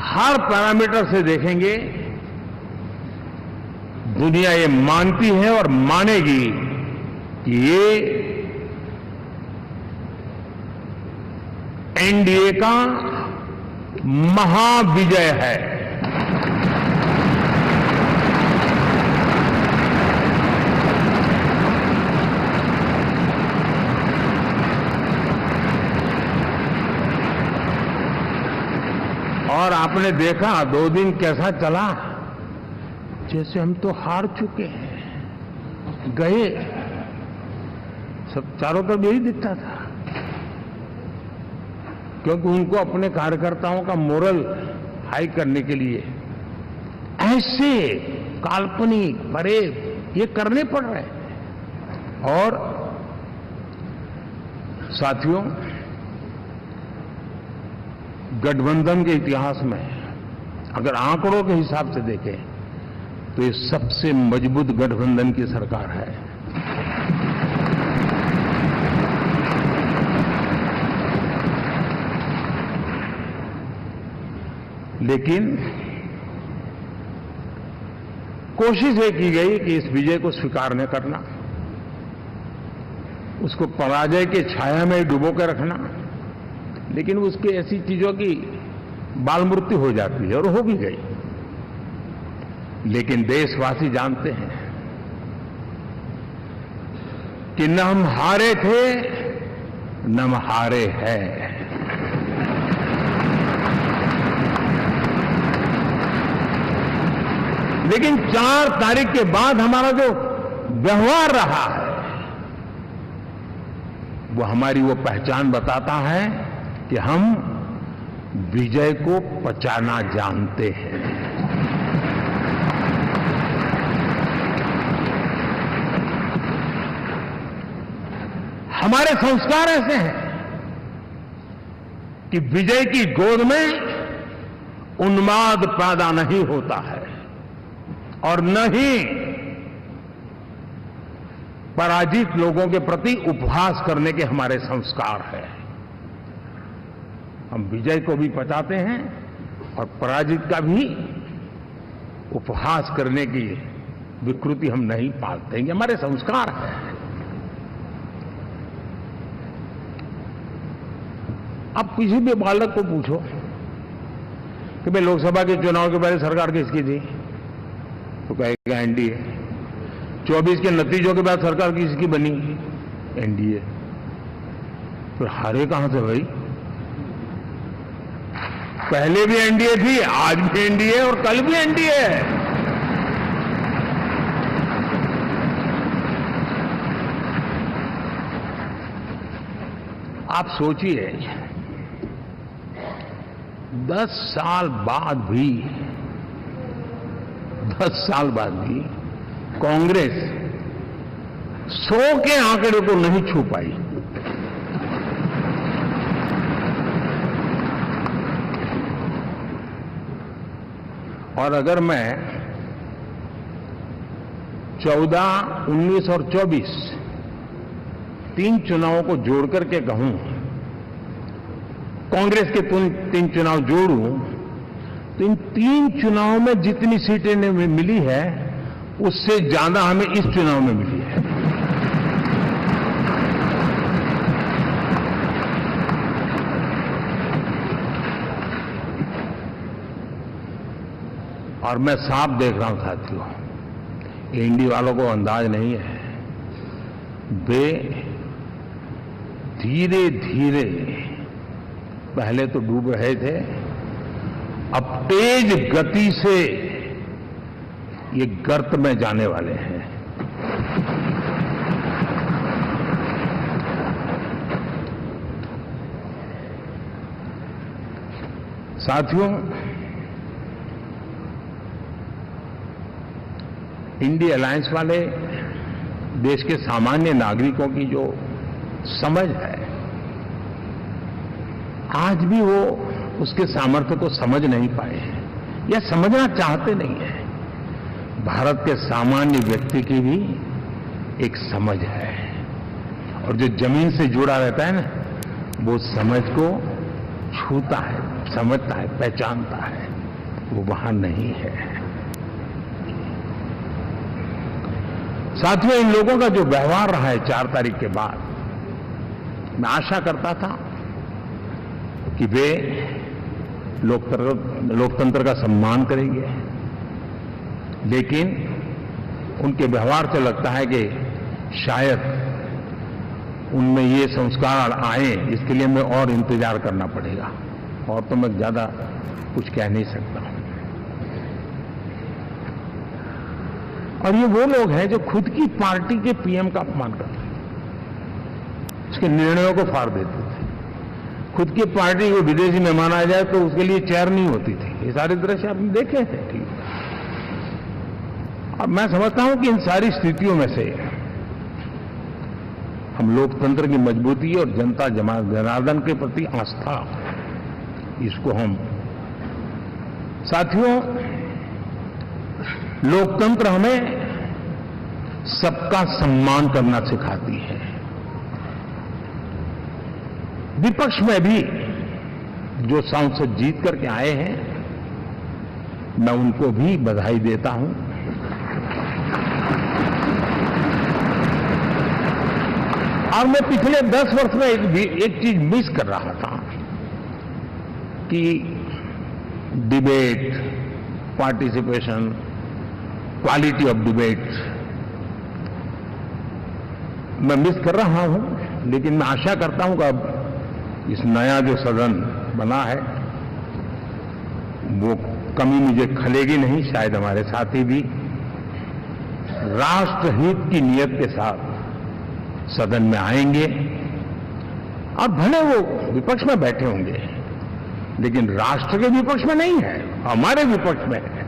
हर पैरामीटर से देखेंगे, दुनिया ये मानती है और मानेगी कि ये एनडीए का महाविजय है। और आपने देखा 2 दिन कैसा चला, जैसे हम तो हार चुके हैं, गए। सब चारों तरफ यही दिखता था, क्योंकि उनको अपने कार्यकर्ताओं का मोरल हाई करने के लिए ऐसे काल्पनिक फरेब ये करने पड़ रहे हैं। और साथियों, गठबंधन के इतिहास में अगर आंकड़ों के हिसाब से देखें तो ये सबसे मजबूत गठबंधन की सरकार है। लेकिन कोशिश ये की गई कि इस विजय को स्वीकार न करना, उसको पराजय के छाया में डुबो के रखना, लेकिन उसकी ऐसी चीजों की बाल मृत्यु हो जाती है और हो भी गई। लेकिन देशवासी जानते हैं कि न हम हारे थे न हम हारे हैं। लेकिन 4 तारीख के बाद हमारा जो व्यवहार रहा है वो हमारी वो पहचान बताता है कि हम विजय को पचाना जानते हैं। हमारे संस्कार ऐसे हैं कि विजय की गोद में उन्माद पैदा नहीं होता है और न ही पराजित लोगों के प्रति उपहास करने के हमारे संस्कार है। हम विजय को भी पचाते हैं और पराजित का भी उपहास करने की विकृति हम नहीं पालते हैं। ये हमारे संस्कार है। अब किसी भी बालक को पूछो कि भाई लोकसभा के चुनाव के पहले सरकार किसकी थी, तो कहेगा एनडीए। 24 के नतीजों के बाद सरकार किसकी बनी, एनडीए। फिर हारे कहां से भाई? पहले भी एनडीए थी, आज भी एनडीए और कल भी एनडीए है। आप सोचिए 10 साल बाद भी कांग्रेस 100 के आंकड़े को नहीं छू पाई। और अगर मैं 14, 19 और 24 3 चुनावों को जोड़ करके कहूं, कांग्रेस के 3 चुनाव जोड़ूं, तो इन 3 चुनावों में जितनी सीटें मिली है उससे ज्यादा हमें इस चुनाव में मिली है। और मैं साफ देख रहा हूं साथियों, एनडीए वालों को अंदाज नहीं है। वे धीरे धीरे पहले तो डूब रहे थे, अब तेज गति से ये गर्त में जाने वाले हैं। साथियों, इंडिया अलायंस वाले देश के सामान्य नागरिकों की जो समझ है, आज भी वो उसके सामर्थ्य को समझ नहीं पाए हैं या समझना चाहते नहीं है। भारत के सामान्य व्यक्ति की भी एक समझ है और जो जमीन से जुड़ा रहता है ना, वो समझ को छूता है, समझता है, पहचानता है, वो वहां नहीं है। साथियों, इन लोगों का जो व्यवहार रहा है 4 तारीख के बाद, मैं आशा करता था कि वे लोकतंत्र का सम्मान करेंगे, लेकिन उनके व्यवहार से लगता है कि शायद उनमें ये संस्कार आए, इसके लिए हमें और इंतजार करना पड़ेगा। और तो मैं ज्यादा कुछ कह नहीं सकता। और ये वो लोग हैं जो खुद की पार्टी के पीएम का अपमान करते हैं, उसके निर्णयों को फाड़ देते थे। खुद की पार्टी को विदेशी मेहमान आ जाए तो उसके लिए चेयर नहीं होती थी। ये सारे दृश्य आपने देखे हैं। ठीक, और मैं समझता हूं कि इन सारी स्थितियों में से हम लोकतंत्र की मजबूती और जनता जनार्दन के प्रति आस्था, इसको हम साथियों, लोकतंत्र हमें सबका सम्मान करना सिखाती है। विपक्ष में भी जो सांसद जीत करके आए हैं, मैं उनको भी बधाई देता हूं। और मैं पिछले 10 वर्ष में एक चीज मिस कर रहा था कि debate, participation, quality of debate मैं मिस कर रहा हूं। लेकिन मैं आशा करता हूं कि अब इस नया जो सदन बना है वो कमी मुझे खलेगी नहीं। शायद हमारे साथी भी राष्ट्रहित की नीयत के साथ सदन में आएंगे और भले वो विपक्ष में बैठे होंगे, लेकिन राष्ट्र के विपक्ष में नहीं है, हमारे विपक्ष में है।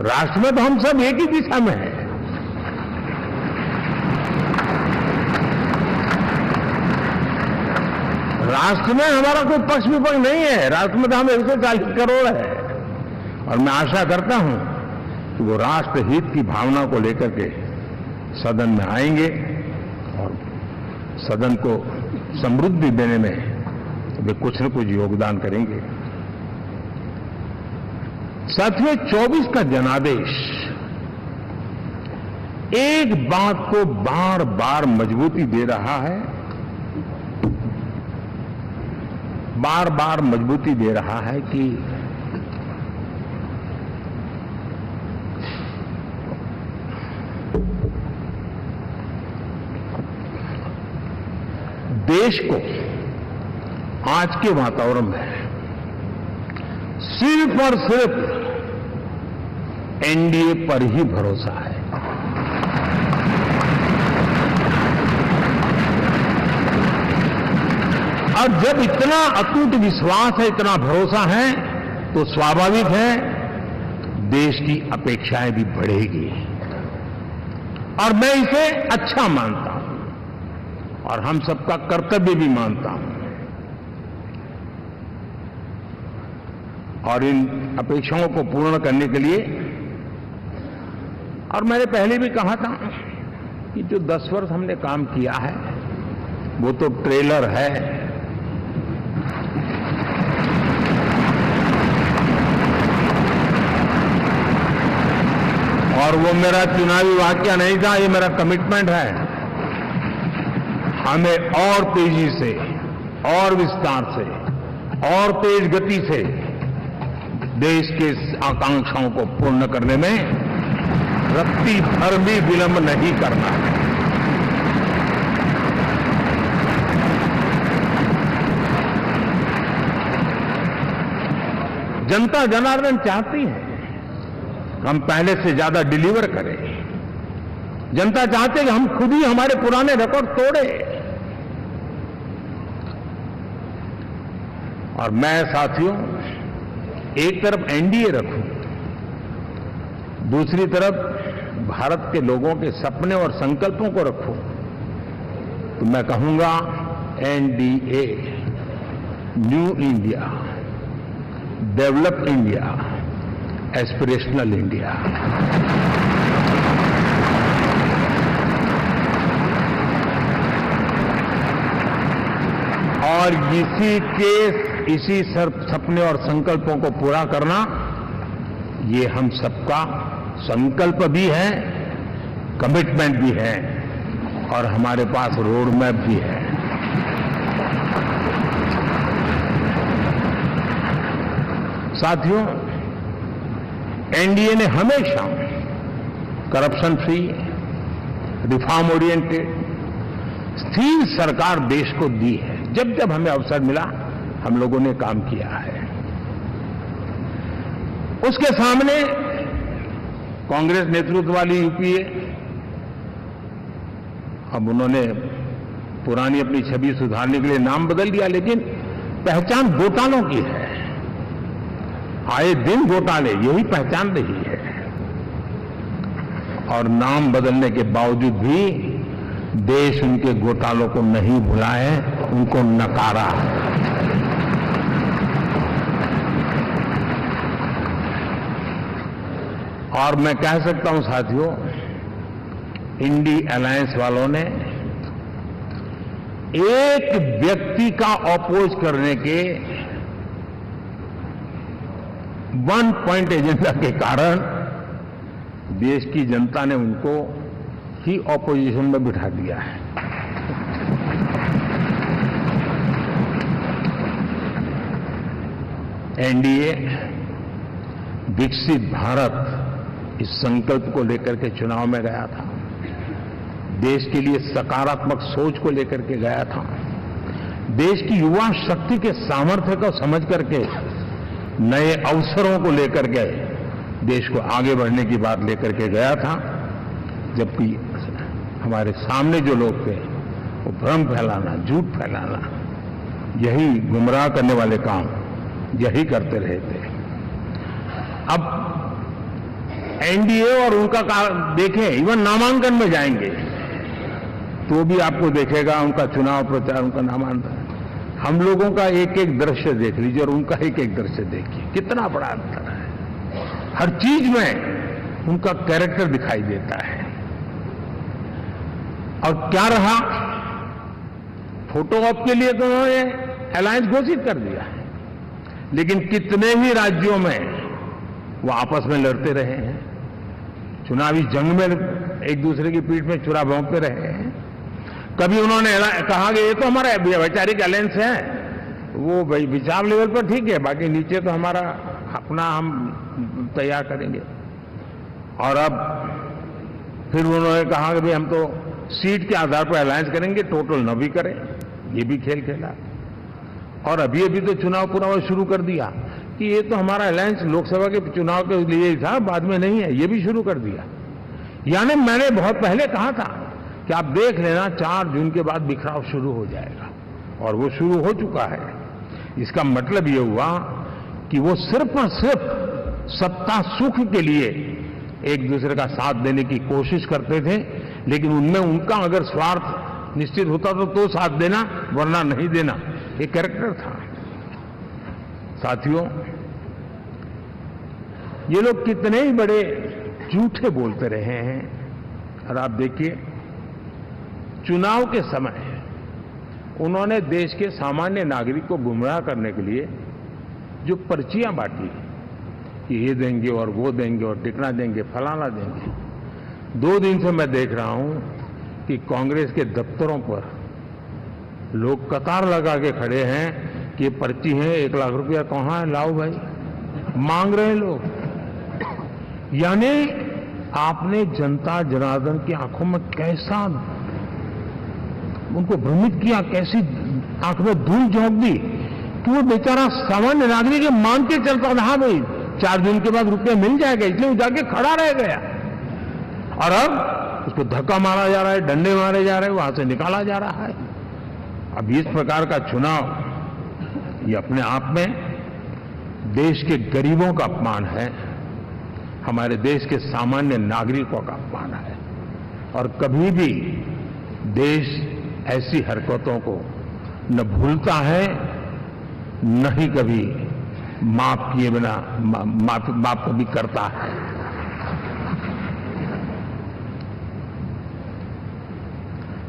राष्ट्र में तो हम सब एक ही दिशा में हैं। राष्ट्र में हमारा कोई पक्ष विपक्ष नहीं है। राष्ट्र में तो हम 140 करोड़ है। और मैं आशा करता हूं कि वो राष्ट्र हित की भावना को लेकर के सदन में आएंगे और सदन को समृद्धि देने में वे कुछ न कुछ योगदान करेंगे। साथियों, 24 का जनादेश एक बात को बार बार मजबूती दे रहा है, बार बार मजबूती दे रहा है कि देश को आज के वातावरण में सिर्फ और सिर्फ एनडीए पर ही भरोसा है। और जब इतना अटूट विश्वास है, इतना भरोसा है, तो स्वाभाविक है देश की अपेक्षाएं भी बढ़ेगी। और मैं इसे अच्छा मानता हूं और हम सबका कर्तव्य भी मानता हूं। और इन अपेक्षाओं को पूर्ण करने के लिए, और मैंने पहले भी कहा था कि जो 10 वर्ष हमने काम किया है वो तो ट्रेलर है। और वो मेरा चुनावी वाक्य नहीं था, ये मेरा कमिटमेंट है। हमें और तेजी से, और विस्तार से, और तेज गति से देश के आकांक्षाओं को पूर्ण करने में रत्ती भर भी विलंब नहीं करना है। जनता जनार्दन चाहती है हम पहले से ज्यादा डिलीवर करें। जनता चाहती है कि हम खुद ही हमारे पुराने रिकॉर्ड तोड़े। और मैं साथियों, एक तरफ एनडीए रखूं, दूसरी तरफ भारत के लोगों के सपने और संकल्पों को रखूं, तो मैं कहूंगा NDA, new India, develop India, aspirational India. और इसी सपने और संकल्पों को पूरा करना, ये हम सबका संकल्प भी है, कमिटमेंट भी है, और हमारे पास रोड मैप भी है। साथियों, एनडीए ने हमेशा करप्शन फ्री, रिफॉर्म ओरिएंटेड, स्थिर सरकार देश को दी है। जब जब हमें अवसर मिला हम लोगों ने काम किया है। उसके सामने कांग्रेस नेतृत्व वाली यूपीए, अब उन्होंने पुरानी अपनी छवि सुधारने के लिए नाम बदल दिया, लेकिन पहचान घोटालों की है। आए दिन घोटाले, यही पहचान रही है। और नाम बदलने के बावजूद भी देश उनके घोटालों को नहीं भुला है, उनको नकारा है। और मैं कह सकता हूं साथियों, इंडी अलायंस वालों ने एक व्यक्ति का अपोज करने के वन पॉइंट एजेंडा के कारण देश की जनता ने उनको ही ऑपोजिशन में बिठा दिया है। एनडीए विकसित भारत इस संकल्प को लेकर के चुनाव में गया था, देश के लिए सकारात्मक सोच को लेकर के गया था, देश की युवा शक्ति के सामर्थ्य को समझ करके नए अवसरों को लेकर के देश को आगे बढ़ने की बात लेकर के गया था। जबकि हमारे सामने जो लोग थे वो भ्रम फैलाना, झूठ फैलाना, यही गुमराह करने वाले काम यही करते रहे थे। अब एनडीए और उनका देखें, इवन नामांकन में जाएंगे तो भी आपको देखेगा उनका चुनाव प्रचार, उनका नामांकन, हम लोगों का एक एक दृश्य देख लीजिए और उनका एक एक दृश्य देखिए, कितना बड़ा अंतर है। हर चीज में उनका कैरेक्टर दिखाई देता है। और क्या रहा, फोटो ऑप के लिए तो उन्होंने अलायंस घोषित कर दिया है, लेकिन कितने ही राज्यों में वो आपस में लड़ते रहे हैं, चुनावी जंग में एक दूसरे की पीठ में छुरा भोंकते रहे हैं। कभी उन्होंने कहा कि ये तो हमारा वैचारिक अलायंस है, वो विचार लेवल पर ठीक है, बाकी नीचे तो हमारा अपना हम तैयार करेंगे। और अब फिर उन्होंने कहा कि भाई हम तो सीट के आधार पर अलायंस करेंगे, टोटल न भी करें, ये भी खेल खेला। और अभी तो चुनाव पूरा शुरू कर दिया कि ये तो हमारा अलायंस लोकसभा के चुनाव के लिए ही था, बाद में नहीं है, ये भी शुरू कर दिया। यानी मैंने बहुत पहले कहा था कि आप देख लेना 4 जून के बाद बिखराव शुरू हो जाएगा, और वो शुरू हो चुका है। इसका मतलब ये हुआ कि वो सिर्फ और सिर्फ सत्ता सुख के लिए एक दूसरे का साथ देने की कोशिश करते थे, लेकिन उनमें उनका अगर स्वार्थ निश्चित होता तो साथ देना, वरना नहीं देना, ये कैरेक्टर था। साथियों, ये लोग कितने ही बड़े झूठे बोलते रहे हैं। और आप देखिए, चुनाव के समय उन्होंने देश के सामान्य नागरिक को गुमराह करने के लिए जो पर्चियां बांटी कि ये देंगे और वो देंगे और टिकना देंगे, फलाना देंगे, 2 दिन से मैं देख रहा हूं कि कांग्रेस के दफ्तरों पर लोग कतार लगा के खड़े हैं कि ये पर्ची है, 1 लाख रुपया कहां है, लाओ भाई, मांग रहे हैं लोग। यानी आपने जनता जनार्दन की आंखों में कैसा उनको भ्रमित किया, कैसी आंख में धूल झोंक दी कि वो बेचारा सामान्य नागरिक मान के चलता था, हाँ भाई 4 जून के बाद रुपया मिल जाएगा, इसलिए वो जाके खड़ा रह गया। और अब उसको धक्का मारा जा रहा है, डंडे मारे जा रहे हैं, वहां से निकाला जा रहा है। अब इस प्रकार का चुनाव ये अपने आप में देश के गरीबों का अपमान है, हमारे देश के सामान्य नागरिकों का अपमान है। और कभी भी देश ऐसी हरकतों को न भूलता है, न ही कभी माफ किए बिना माफ कभी करता है।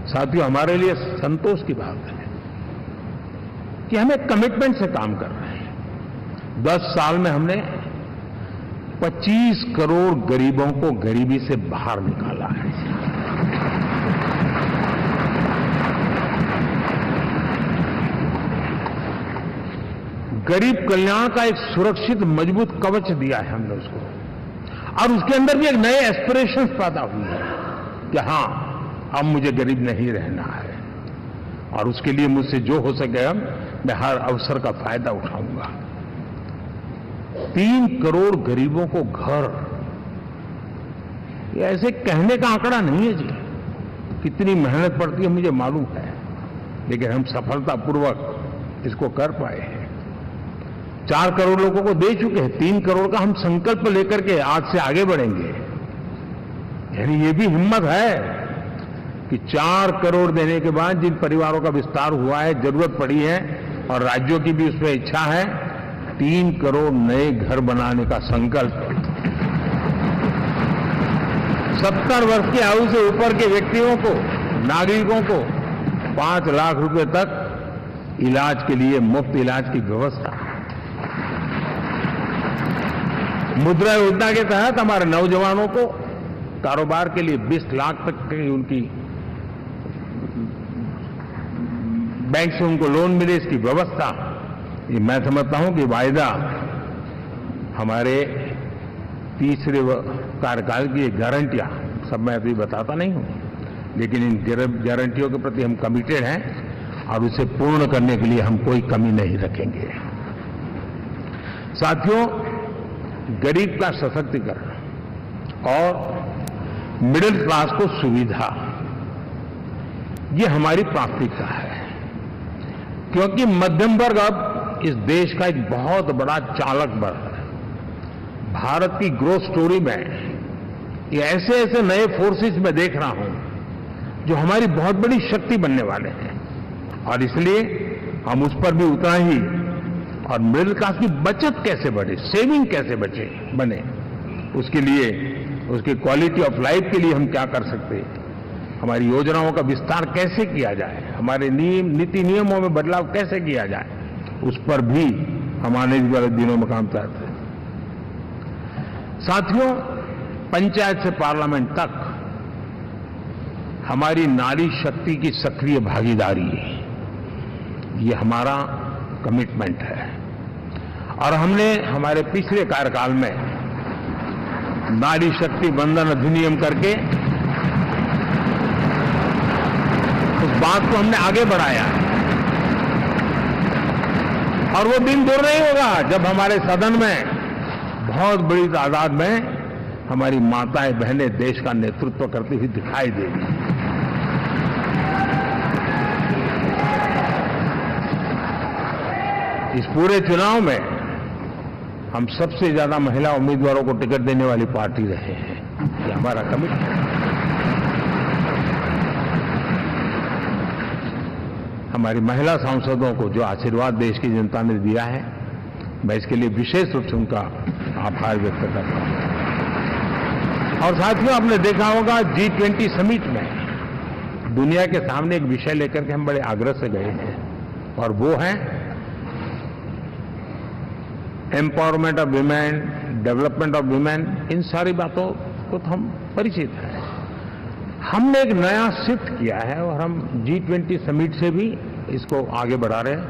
साथियों, हमारे लिए संतोष की बात है कि हम एक कमिटमेंट से काम कर रहे हैं। 10 साल में हमने 25 करोड़ गरीबों को गरीबी से बाहर निकाला है। गरीब कल्याण का एक सुरक्षित मजबूत कवच दिया है हमने उसको, और उसके अंदर भी एक नए एस्पिरेशंस पैदा हुई है कि हां, अब मुझे गरीब नहीं रहना है, और उसके लिए मुझसे जो हो सकेगा मैं हर अवसर का फायदा उठाऊंगा। 3 करोड़ गरीबों को घर, ये ऐसे कहने का आंकड़ा नहीं है जी, कितनी मेहनत पड़ती है मुझे मालूम है, लेकिन हम सफलतापूर्वक इसको कर पाए हैं। 4 करोड़ लोगों को दे चुके हैं, 3 करोड़ का हम संकल्प लेकर के आज से आगे बढ़ेंगे। यानी ये भी हिम्मत है कि 4 करोड़ देने के बाद जिन परिवारों का विस्तार हुआ है, जरूरत पड़ी है और राज्यों की भी उसमें इच्छा है, 3 करोड़ नए घर बनाने का संकल्प। 70 वर्ष की आयु से ऊपर के व्यक्तियों को, नागरिकों को 5 लाख रुपए तक इलाज के लिए मुफ्त इलाज की व्यवस्था। मुद्रा योजना के तहत हमारे नौजवानों को कारोबार के लिए 20 लाख तक की उनकी बैंक से उनको लोन मिले, इसकी व्यवस्था। ये मैं समझता हूं कि वायदा हमारे तीसरे कार्यकाल की गारंटियां, सब मैं अभी बताता नहीं हूं, लेकिन इन गारंटियों के प्रति हम कमिटेड हैं और उसे पूर्ण करने के लिए हम कोई कमी नहीं रखेंगे। साथियों, गरीब का सशक्तिकरण और मिडिल क्लास को सुविधा, ये हमारी प्राथमिकता है, क्योंकि मध्यम वर्ग अब इस देश का एक बहुत बड़ा चालक बल है। भारत की ग्रोथ स्टोरी में ये ऐसे ऐसे नए फोर्सेस में देख रहा हूं जो हमारी बहुत बड़ी शक्ति बनने वाले हैं, और इसलिए हम उस पर भी उतना ही, और मिडिल क्लास की बचत कैसे बढ़े, सेविंग कैसे बने, उसके लिए, उसकी क्वालिटी ऑफ लाइफ के लिए हम क्या कर सकते हैं, हमारी योजनाओं का विस्तार कैसे किया जाए, हमारे नीति नियमों में बदलाव कैसे किया जाए, उस पर भी हम आने वाले दिनों में काम करते हैं। साथियों, पंचायत से पार्लियामेंट तक हमारी नारी शक्ति की सक्रिय भागीदारी, ये हमारा कमिटमेंट है, और हमने हमारे पिछले कार्यकाल में नारी शक्ति वंदन अधिनियम करके उस बात को हमने आगे बढ़ाया, और वो दिन दूर नहीं होगा जब हमारे सदन में बहुत बड़ी तादाद में हमारी माताएं बहनें देश का नेतृत्व करती हुई दिखाई देगी। इस पूरे चुनाव में हम सबसे ज्यादा महिला उम्मीदवारों को टिकट देने वाली पार्टी रहे हैं, ये हमारा कमिटमेंट है। हमारी महिला सांसदों को जो आशीर्वाद देश की जनता ने दिया है, मैं इसके लिए विशेष रूप से उनका आभार व्यक्त करता हूं। और साथियों, आपने देखा होगा G20 समिट में दुनिया के सामने एक विषय लेकर के हम बड़े आग्रह से गए हैं, और वो है empowerment of women, development of women. इन सारी बातों को तो हम परिचित हैं। हमने एक नया शिफ्ट किया है और हम G20 समिट से भी इसको आगे बढ़ा रहे हैं,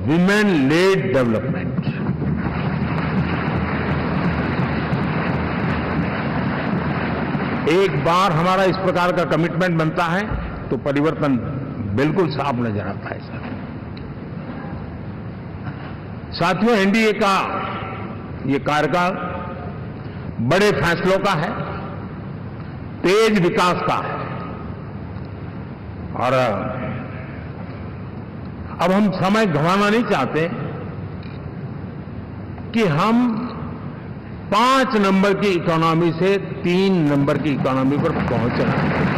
वीमेन लेड डेवलपमेंट। एक बार हमारा इस प्रकार का कमिटमेंट बनता है तो परिवर्तन बिल्कुल साफ नजर आता है। साथियों, एनडीए का ये कार्यकाल बड़े फैसलों का है, तेज विकास का है, और अब हम समय गंवाना नहीं चाहते कि हम 5 नंबर की इकोनॉमी से 3 नंबर की इकोनॉमी पर पहुंचना है।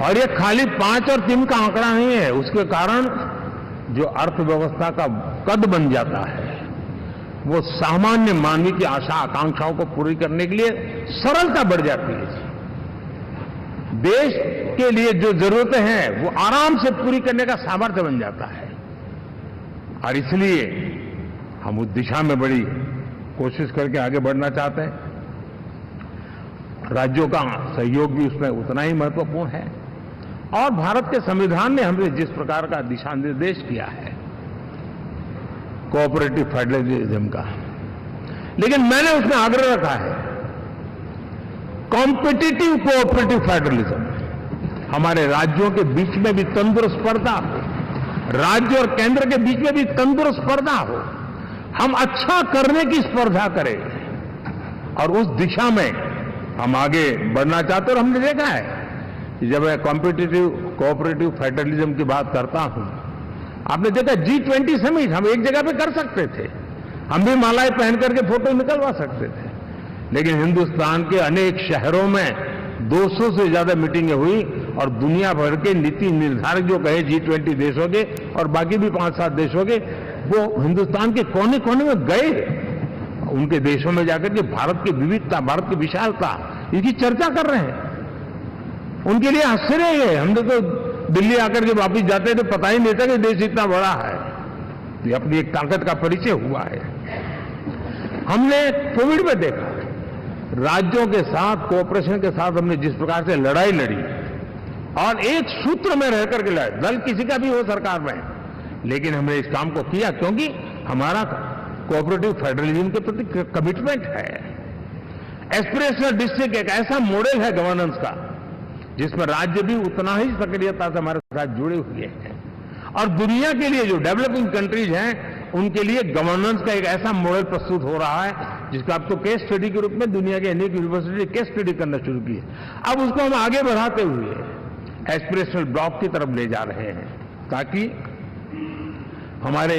और ये खाली 5 और 3 का आंकड़ा नहीं है, उसके कारण जो अर्थव्यवस्था का कद बन जाता है, वो सामान्य मानवी की आशा आकांक्षाओं को पूरी करने के लिए सरलता बढ़ जाती है। देश के लिए जो जरूरतें हैं वो आराम से पूरी करने का सामर्थ्य बन जाता है, और इसलिए हम उस दिशा में बड़ी कोशिश करके आगे बढ़ना चाहते हैं। राज्यों का सहयोग भी उसमें उतना ही महत्वपूर्ण है, और भारत के संविधान ने हमें जिस प्रकार का दिशा निर्देश किया है कोऑपरेटिव फेडरलिज्म का, लेकिन मैंने उसमें आग्रह रखा है कॉम्पिटिटिव कोऑपरेटिव फेडरलिज्म। हमारे राज्यों के बीच में भी तंदुरुस्त स्पर्धा हो, राज्य और केंद्र के बीच में भी तंदुरुस्त स्पर्धा हो, हम अच्छा करने की स्पर्धा करें, और उस दिशा में हम आगे बढ़ना चाहते हैं। और हमने देखा है कि जब मैं कॉम्पिटिटिव कोऑपरेटिव फेडरलिज्म की बात करता हूं, आपने देखा G20 समिट हम एक जगह पे कर सकते थे, हम भी मालाएं पहन करके फोटो निकलवा सकते थे, लेकिन हिंदुस्तान के अनेक शहरों में 200 से ज्यादा मीटिंगें हुई और दुनिया भर के नीति निर्धारक जो कहे G20 देशों के और बाकी भी 5-7 देशों के, वो हिंदुस्तान के कोने कोने में गए, उनके देशों में जाकर के भारत की विविधता, भारत की विशालता, इसकी चर्चा कर रहे हैं। उनके लिए आश्चर्य है। हमने तो दिल्ली आकर के वापिस जाते तो पता ही नहीं था कि देश इतना बड़ा है। ये अपनी एक ताकत का परिचय हुआ है। हमने कोविड में देखा, राज्यों के साथ कोऑपरेशन के साथ हमने जिस प्रकार से लड़ाई लड़ी और एक सूत्र में रह करके लड़ाई, दल किसी का भी हो सरकार में, लेकिन हमने इस काम को किया क्योंकि हमारा कोऑपरेटिव फेडरलिज्म के प्रति कमिटमेंट है। एस्पिरेशनल डिस्ट्रिक्ट एक ऐसा मॉडल है गवर्नेंस का जिसमें राज्य भी उतना ही सक्रियता से हमारे साथ जुड़े हुए हैं, और दुनिया के लिए जो डेवलपिंग कंट्रीज हैं उनके लिए गवर्नेंस का एक ऐसा मॉडल प्रस्तुत हो रहा है जिसका अब तो केस स्टडी के रूप में दुनिया के अनेक यूनिवर्सिटी केस स्टडी करना शुरू की है। अब उसको हम आगे बढ़ाते हुए एस्पिरेशनल ब्लॉक की तरफ ले जा रहे हैं ताकि हमारे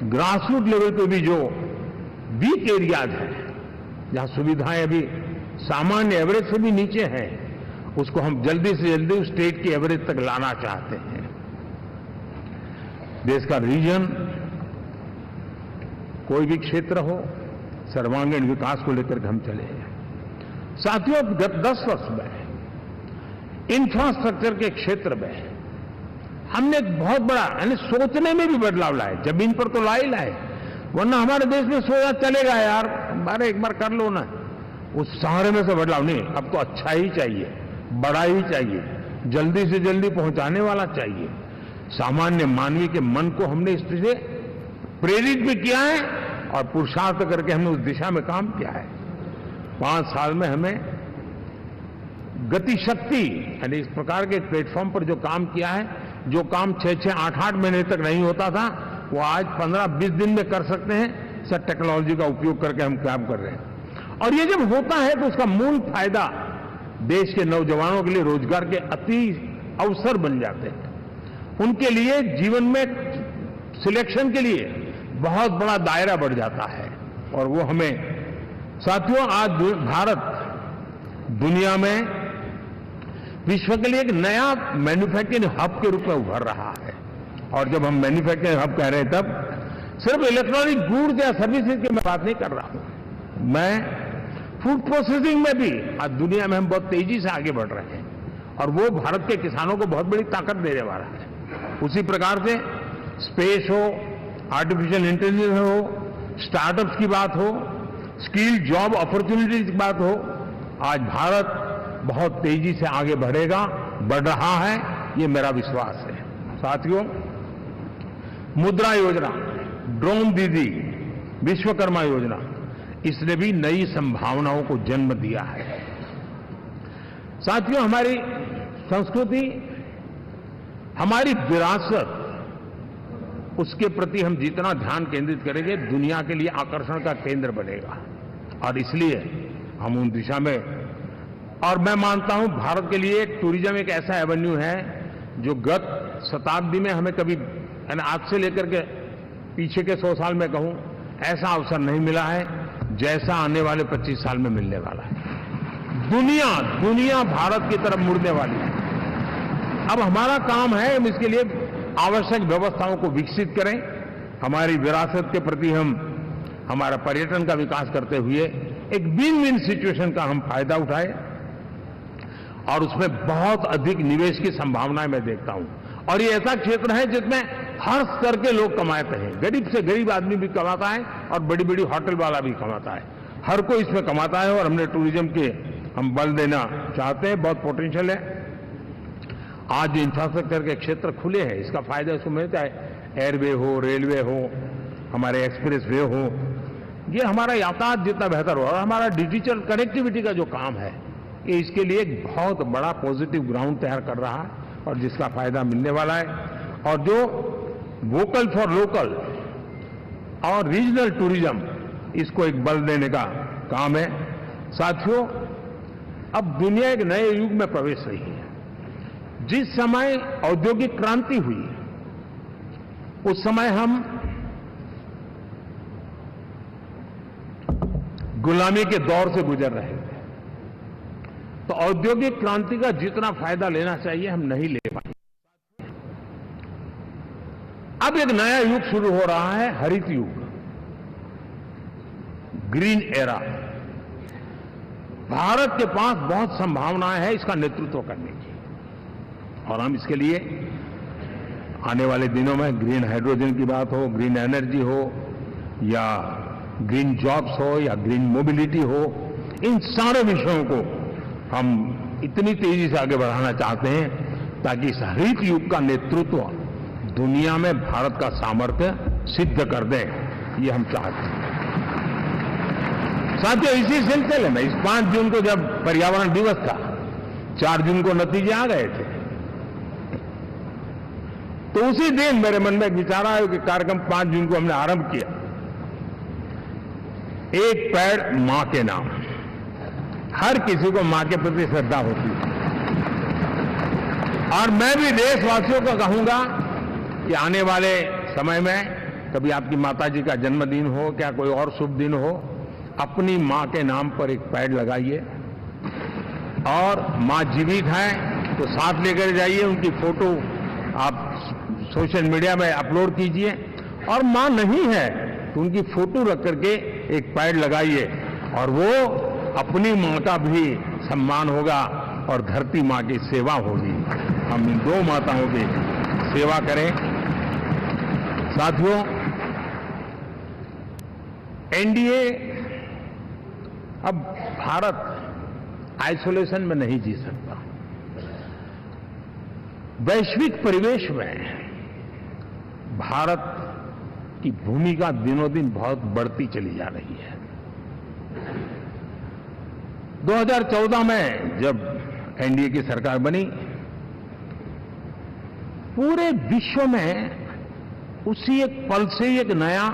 ग्रासरूट लेवल पे भी जो वीक एरियाज हैं, जहां सुविधाएं अभी सामान्य एवरेज से भी नीचे हैं, उसको हम जल्दी से जल्दी उस स्टेट की एवरेज तक लाना चाहते हैं। देश का रीजन, कोई भी क्षेत्र हो, सर्वांगीण विकास को लेकर हम चले हैं। साथियों, गत 10 वर्ष में इंफ्रास्ट्रक्चर के क्षेत्र में हमने एक बहुत बड़ा, यानी सोचने में भी बदलाव लाए। जमीन पर तो लाए, वरना हमारे देश में सोचा चलेगा यार, अरे एक बार कर लो ना, उस सहारे में से बदलाव नहीं। अब तो अच्छा ही चाहिए, बड़ा ही चाहिए, जल्दी से जल्दी पहुंचाने वाला चाहिए। सामान्य मानवीय के मन को हमने इस तरह से प्रेरित भी किया है और पुरुषार्थ करके हमने उस दिशा में काम किया है। 5 साल में हमें गति शक्ति, यानी इस प्रकार के प्लेटफॉर्म पर जो काम किया है, जो काम 6-6, 8-8 महीने तक नहीं होता था, वो आज 15-20 दिन में कर सकते हैं। सर, टेक्नोलॉजी का उपयोग करके हम काम कर रहे हैं, और ये जब होता है तो उसका मूल फायदा देश के नौजवानों के लिए रोजगार के अति अवसर बन जाते हैं। उनके लिए जीवन में सिलेक्शन के लिए बहुत बड़ा दायरा बढ़ जाता है, और वो हमें, साथियों, आज भारत दुनिया में विश्व के लिए एक नया मैन्युफैक्चरिंग हब के रूप में उभर रहा है। और जब हम मैन्युफैक्चरिंग हब कह रहे हैं तब सिर्फ इलेक्ट्रॉनिक गुड्स या सर्विसेज की मैं बात नहीं कर रहा हूं। मैं फूड प्रोसेसिंग में भी आज दुनिया में हम बहुत तेजी से आगे बढ़ रहे हैं, और वो भारत के किसानों को बहुत बड़ी ताकत देने वाला है। उसी प्रकार से स्पेस हो, आर्टिफिशियल इंटेलिजेंस हो, स्टार्टअप्स की बात हो, स्किल जॉब अपॉर्चुनिटीज की बात हो, आज भारत बहुत तेजी से आगे बढ़ेगा, बढ़ रहा है, ये मेरा विश्वास है। साथियों, मुद्रा योजना, ड्रोन दीदी, विश्वकर्मा योजना, इसने भी नई संभावनाओं को जन्म दिया है। साथियों, हमारी संस्कृति, हमारी विरासत, उसके प्रति हम जितना ध्यान केंद्रित करेंगे, दुनिया के लिए आकर्षण का केंद्र बनेगा, और इसलिए हम उन दिशा में, और मैं मानता हूं भारत के लिए टूरिज्म एक ऐसा एवेन्यू है जो गत शताब्दी में हमें कभी, आज से लेकर के पीछे के 100 साल में कहूं, ऐसा अवसर नहीं मिला है जैसा आने वाले 25 साल में मिलने वाला है। दुनिया भारत की तरफ मुड़ने वाली है। अब हमारा काम है हम इसके लिए आवश्यक व्यवस्थाओं को विकसित करें, हमारी विरासत के प्रति हम हमारा पर्यटन का विकास करते हुए एक विन विन सिचुएशन का हम फायदा उठाएं, और उसमें बहुत अधिक निवेश की संभावनाएं मैं देखता हूं। और ये ऐसा क्षेत्र है जिसमें हर स्तर के लोग कमाते हैं, गरीब से गरीब आदमी भी कमाता है और बड़ी बड़ी होटल वाला भी कमाता है, हर कोई इसमें कमाता है, और हमने टूरिज्म के हम बल देना चाहते हैं, बहुत पोटेंशियल है। आज जो इंफ्रास्ट्रक्चर के क्षेत्र खुले हैं, इसका फायदा इसको मिलता है, एयरवे हो, रेलवे हो, हमारे एक्सप्रेस वे हो, ये हमारा यातायात जितना बेहतर हो, और हमारा डिजिटल कनेक्टिविटी का जो काम है, ये इसके लिए एक बहुत बड़ा पॉजिटिव ग्राउंड तैयार कर रहा है, और जिसका फायदा मिलने वाला है। और जो वोकल फॉर लोकल और रीजनल टूरिज्म, इसको एक बल देने का काम है। साथियों, अब दुनिया एक नए युग में प्रवेश रही है। जिस समय औद्योगिक क्रांति हुई, उस समय हम गुलामी के दौर से गुजर रहे थे, तो औद्योगिक क्रांति का जितना फायदा लेना चाहिए हम नहीं ले पाए। अब एक नया युग शुरू हो रहा है, हरित युग, ग्रीन एरा। भारत के पास बहुत संभावनाएं हैं इसका नेतृत्व करने की, और हम इसके लिए आने वाले दिनों में ग्रीन हाइड्रोजन की बात हो, ग्रीन एनर्जी हो, या ग्रीन जॉब्स हो, या ग्रीन मोबिलिटी हो, इन सारे विषयों को हम इतनी तेजी से आगे बढ़ाना चाहते हैं ताकि इस हरित युग का नेतृत्व दुनिया में भारत का सामर्थ्य सिद्ध कर दे, ये हम चाहते हैं। साथियों, इसी सिलसिले में इस 5 जून को जब पर्यावरण दिवस था, 4 जून को नतीजे आ गए थे, तो उसी दिन मेरे मन में एक विचार आया कि कार्यक्रम 5 जून को हमने आरंभ किया, एक पेड़ मां के नाम। हर किसी को मां के प्रति श्रद्धा होती है, और मैं भी देशवासियों को कहूंगा कि आने वाले समय में कभी आपकी माता जी का जन्मदिन हो, क्या कोई और शुभ दिन हो, अपनी मां के नाम पर एक पेड़ लगाइए, और मां जीवित है तो साथ लेकर जाइए, उनकी फोटो आप सोशल मीडिया में अपलोड कीजिए, और मां नहीं है तो उनकी फोटो रख करके एक पेड़ लगाइए, और वो अपनी मां का भी सम्मान होगा और धरती मां की सेवा होगी। हम इन 2 माताओं की सेवा करें। साथियों, एनडीए, अब भारत आइसोलेशन में नहीं जी सकता। वैश्विक परिवेश में भारत की भूमिका दिनों दिन बहुत बढ़ती चली जा रही है। 2014 में जब एनडीए की सरकार बनी, पूरे विश्व में उसी एक पल से एक नया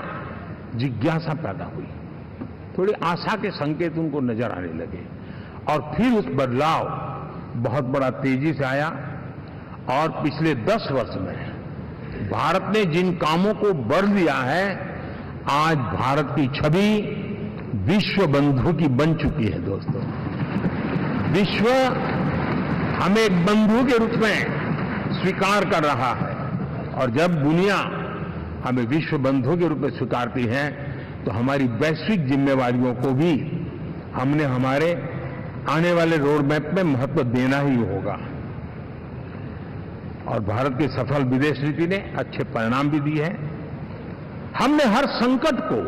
जिज्ञासा पैदा हुई, थोड़ी आशा के संकेत उनको नजर आने लगे, और फिर उस बदलाव बहुत बड़ा तेजी से आया। और पिछले 10 वर्ष में भारत ने जिन कामों को बढ़ दिया है, आज भारत की छवि विश्व बंधु की बन चुकी है। दोस्तों, विश्व हमें एक बंधु के रूप में स्वीकार कर रहा है, और जब दुनिया हमें विश्व बंधु के रूप में स्वीकारती है तो हमारी वैश्विक जिम्मेवारियों को भी हमने हमारे आने वाले रोड मैप में महत्व देना ही होगा। और भारत की सफल विदेश नीति ने अच्छे परिणाम भी दिए हैं। हमने हर संकट को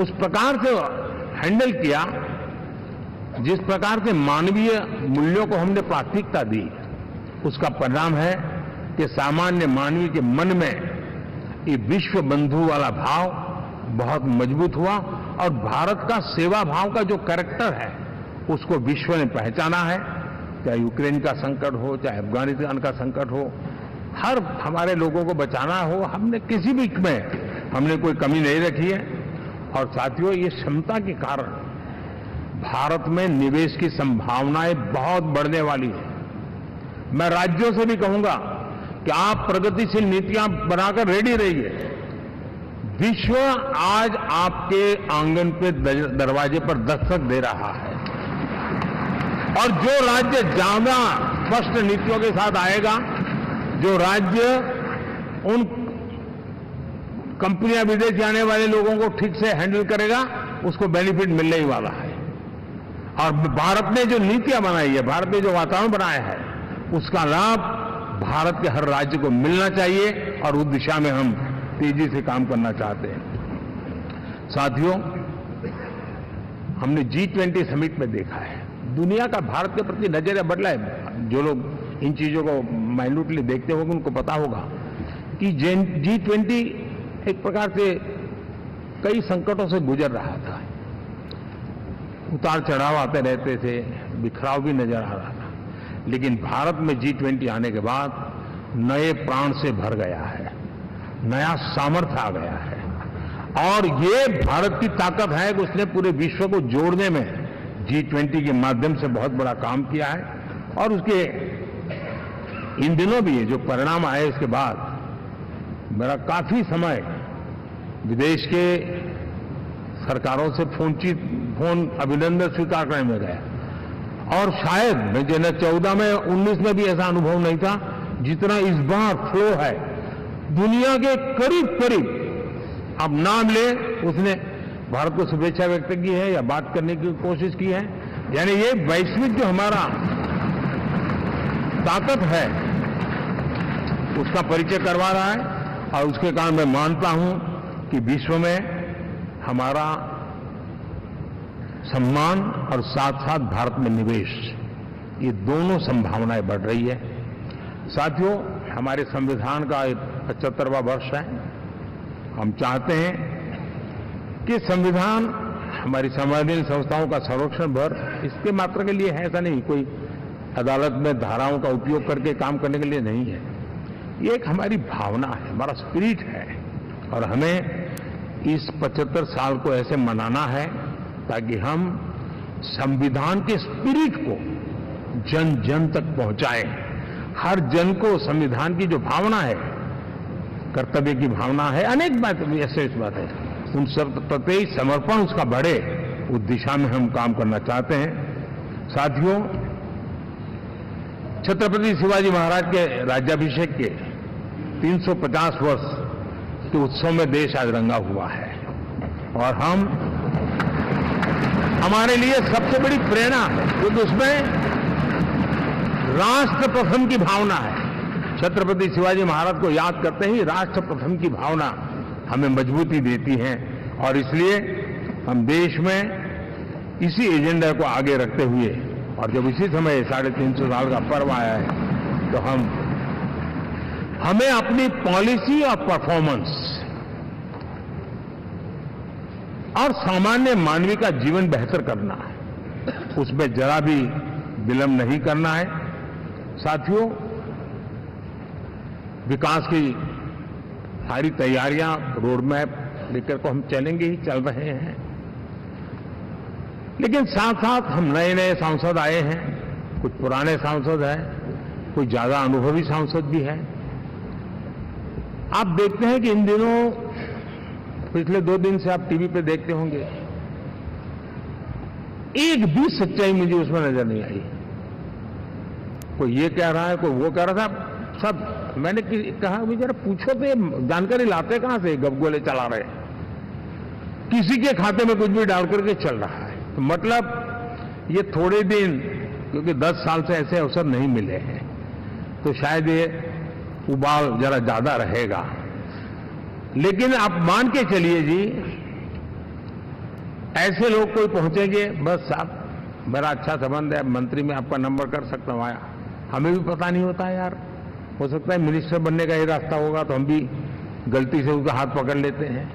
उस प्रकार से हैंडल किया जिस प्रकार से मानवीय मूल्यों को हमने प्राथमिकता दी, उसका परिणाम है कि सामान्य मानवीय के मन में ये विश्व बंधु वाला भाव बहुत मजबूत हुआ, और भारत का सेवा भाव का जो कैरेक्टर है उसको विश्व ने पहचाना है। चाहे यूक्रेन का संकट हो, चाहे अफगानिस्तान का संकट हो, हर हमारे लोगों को बचाना हो, हमने किसी भी में हमने कोई कमी नहीं रखी है। और साथियों, ये क्षमता के कारण भारत में निवेश की संभावनाएं बहुत बढ़ने वाली है। मैं राज्यों से भी कहूंगा कि आप प्रगतिशील नीतियां बनाकर रेडी रहिए। विश्व आज आपके आंगन पे दरवाजे पर दस्तक दे रहा है, और जो राज्य ज्यादा स्पष्ट नीतियों के साथ आएगा, जो राज्य उन कंपनियां विदेश जाने वाले लोगों को ठीक से हैंडल करेगा, उसको बेनिफिट मिलने ही वाला है। और भारत ने जो नीतियां बनाई है, भारत ने जो वातावरण बनाया है, उसका लाभ भारत के हर राज्य को मिलना चाहिए, और उस दिशा में हम तेजी से काम करना चाहते हैं। साथियों, हमने G20 समिट में देखा है, दुनिया का भारत के प्रति नजरिया बदला है। जो लोग इन चीजों को माइन्यूटली देखते होंगे उनको पता होगा कि G20 एक प्रकार से कई संकटों से गुजर रहा था, उतार चढ़ाव आते रहते थे, बिखराव भी नजर आ रहा था, लेकिन भारत में G20 आने के बाद नए प्राण से भर गया है, नया सामर्थ्य आ गया है, और ये भारत की ताकत है कि उसने पूरे विश्व को जोड़ने में G20 के माध्यम से बहुत बड़ा काम किया है। और उसके इन दिनों भी जो परिणाम आए उसके बाद मेरा काफी समय विदेश के सरकारों से फोन अभिनंदन स्वीकार करने में गया और शायद मैं 2014 में 19 में भी ऐसा अनुभव नहीं था जितना इस बार फ्लो है। दुनिया के करीब करीब अब नाम ले उसने भारत को शुभेच्छा व्यक्त की है या बात करने की कोशिश की है। यानी ये वैश्विक जो हमारा ताकत है उसका परिचय करवा रहा है और उसके कारण मैं मानता हूं कि विश्व में हमारा सम्मान और साथ साथ भारत में निवेश, ये दोनों संभावनाएं बढ़ रही है। साथियों, हमारे संविधान का 75वां वर्ष है। हम चाहते हैं कि संविधान हमारी संवैधानिक संस्थाओं का संरक्षण भर इसके मात्र के लिए है, ऐसा नहीं, कोई अदालत में धाराओं का उपयोग करके काम करने के लिए नहीं है। ये एक हमारी भावना है, हमारा स्पिरिट है और हमें इस 75 साल को ऐसे मनाना है ताकि हम संविधान के स्पिरिट को जन जन तक पहुंचाएं। हर जन को संविधान की जो भावना है, कर्तव्य की भावना है, अनेक बात ऐसे इस बात है, उन सब प्रति समर्पण उसका बढ़े, उस दिशा में हम काम करना चाहते हैं। साथियों, छत्रपति शिवाजी महाराज के राज्याभिषेक के 350 वर्ष के उत्सव में देश आज रंगा हुआ है और हमारे लिए सबसे बड़ी प्रेरणा है क्योंकि उसमें राष्ट्र प्रथम की भावना है। छत्रपति शिवाजी महाराज को याद करते ही राष्ट्र प्रथम की भावना हमें मजबूती देती है और इसलिए हम देश में इसी एजेंडा को आगे रखते हुए और जब इसी समय 350 साल का पर्व आया है तो हमें अपनी पॉलिसी और परफॉर्मेंस और सामान्य मानवीय का जीवन बेहतर करना है, उसमें जरा भी विलंब नहीं करना है। साथियों, विकास की सारी तैयारियां, रोड मैप लेकर को हम चलेंगे ही, चल रहे हैं, लेकिन साथ साथ हम नए नए सांसद आए हैं, कुछ पुराने सांसद हैं, कुछ ज्यादा अनुभवी सांसद भी हैं। आप देखते हैं कि इन दिनों पिछले 2 दिन से आप टीवी पे देखते होंगे, एक भी सच्चाई मुझे उसमें नजर नहीं आई। कोई ये कह रहा है, कोई वो कह रहा था, सब मैंने कहा अभी जरा पूछो तो ये जानकारी लाते कहां से, गपगोले चला रहे, किसी के खाते में कुछ भी डाल करके चल रहा है। तो मतलब ये थोड़े दिन, क्योंकि 10 साल से ऐसे अवसर नहीं मिले हैं, तो शायद ये उबाल जरा ज्यादा रहेगा। लेकिन आप मान के चलिए जी, ऐसे लोग कोई पहुंचेंगे, बस साहब मेरा अच्छा संबंध है, मंत्री में आपका नंबर कर सकता हूं, आया, हमें भी पता नहीं होता यार, हो सकता है मिनिस्टर बनने का ही रास्ता होगा तो हम भी गलती से उसका हाथ पकड़ लेते हैं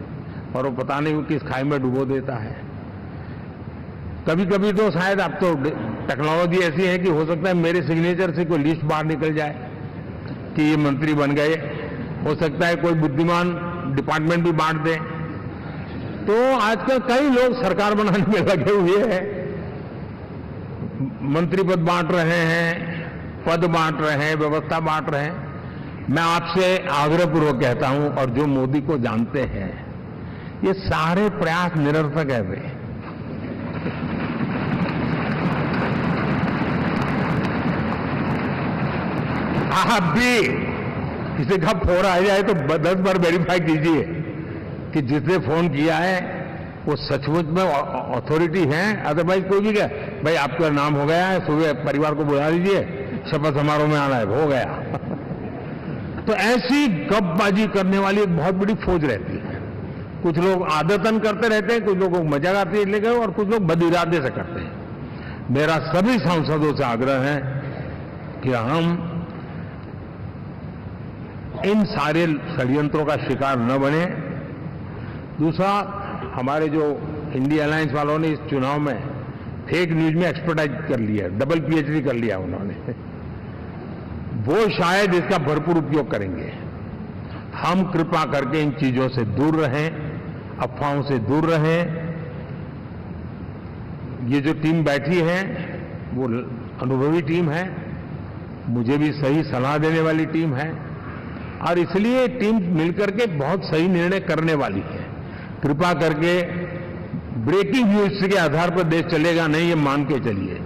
और वो पता नहीं वो किस खाई में डुबो देता है। कभी कभी तो शायद अब तो टेक्नोलॉजी ऐसी है कि हो सकता है मेरे सिग्नेचर से कोई लिस्ट बाहर निकल जाए कि ये मंत्री बन गए, हो सकता है कोई बुद्धिमान डिपार्टमेंट भी बांट दे। तो आजकल कई लोग सरकार बनाने में लगे हुए हैं, मंत्री पद बांट रहे हैं, पद बांट रहे हैं, व्यवस्था बांट रहे हैं। मैं आपसे आग्रहपूर्वक कहता हूं, और जो मोदी को जानते हैं, ये सारे प्रयास निरर्थक है। वे आप भी किसी का फोन आ जाए तो 10 बार वेरीफाई कीजिए कि जिसने फोन किया है वो सचमुच में अथॉरिटी है। अदरवाइज कोई भी क्या, भाई आपका नाम हो गया है, सुबह परिवार को बुला लीजिए, शपथ समारोह में आना है, हो गया। तो ऐसी गपबाजी करने वाली एक बहुत बड़ी फौज रहती है। कुछ लोग आदतन करते रहते हैं, कुछ लोगों को मजाक आती है लेकर, और कुछ लोग बदइरादे से करते हैं। मेरा सभी सांसदों से आग्रह है कि हम इन सारे षड्यंत्रों का शिकार न बने। दूसरा, हमारे जो इंडिया अलायंस वालों ने इस चुनाव में फेक न्यूज में एक्सपर्टाइज कर लिया, डबल पीएचडी कर लिया उन्होंने, वो शायद इसका भरपूर उपयोग करेंगे। हम कृपा करके इन चीजों से दूर रहें, अफवाहों से दूर रहें। ये जो टीम बैठी है वो अनुभवी टीम है, मुझे भी सही सलाह देने वाली टीम है, और इसलिए टीम मिलकर के बहुत सही निर्णय करने वाली है। कृपा करके ब्रेकिंग न्यूज के आधार पर देश चलेगा नहीं, ये मान के चलिए।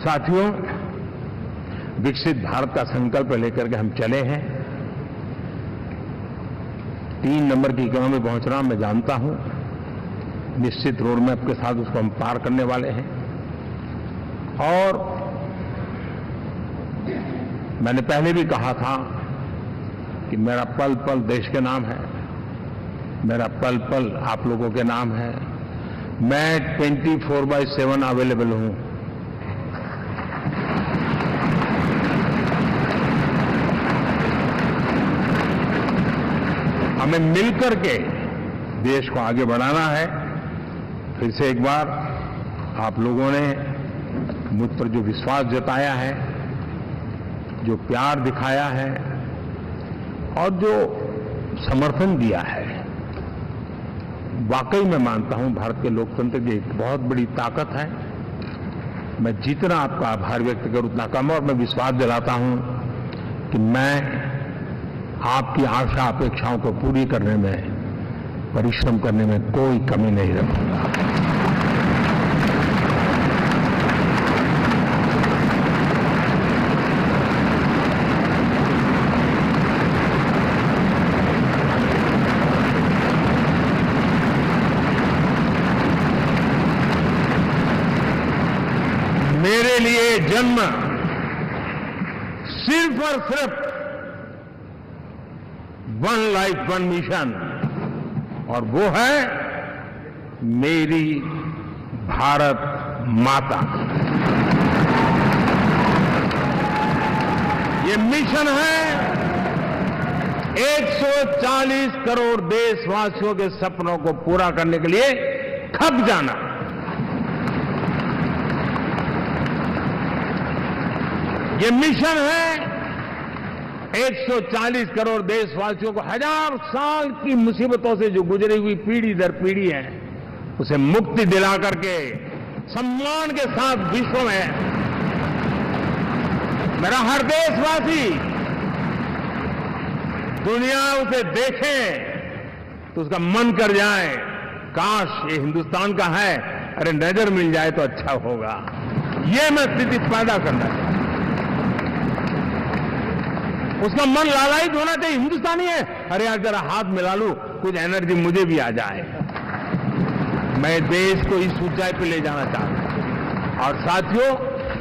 साथियों, विकसित भारत का संकल्प लेकर के हम चले हैं। 3 नंबर की इकोनॉमी पहुंचना मैं जानता हूं, निश्चित रोड मैप के साथ उसको हम पार करने वाले हैं। और मैंने पहले भी कहा था कि मेरा पल पल देश के नाम है, मेरा पल पल आप लोगों के नाम है। मैं 24/7 अवेलेबल हूं। हमें मिलकर के देश को आगे बढ़ाना है। फिर से एक बार आप लोगों ने मुझ पर जो विश्वास जताया है, जो प्यार दिखाया है और जो समर्थन दिया है, वाकई मैं मानता हूं भारत के लोकतंत्र की एक बहुत बड़ी ताकत है। मैं जितना आपका आभार व्यक्त करूं उतना कम, और मैं विश्वास दिलाता हूं कि मैं आपकी आशा अपेक्षाओं को पूरी करने में, परिश्रम करने में कोई कमी नहीं रखूंगा। मेरे लिए जन्म सिर्फ और सिर्फ 1 लाइफ 1 मिशन, और वो है मेरी भारत माता। ये मिशन है 140 करोड़ देशवासियों के सपनों को पूरा करने के लिए खप जाना। ये मिशन है 140 करोड़ देशवासियों को 1000 साल की मुसीबतों से जो गुजरी हुई पीढ़ी दर पीढ़ी है, उसे मुक्ति दिला करके सम्मान के साथ विश्व में मेरा हर देशवासी दुनिया उसे देखे तो उसका मन कर जाए, काश ये हिंदुस्तान का है, अरे नजर मिल जाए तो अच्छा होगा। ये मैं स्थिति पैदा करना चाहता हूं। उसका मन लालायित होना चाहिए, हिंदुस्तानी है, अरे यार जरा हाथ मिला लूं, कुछ एनर्जी मुझे भी आ जाए। मैं देश को इस ऊंचाई पे ले जाना चाहता हूं। और साथियों,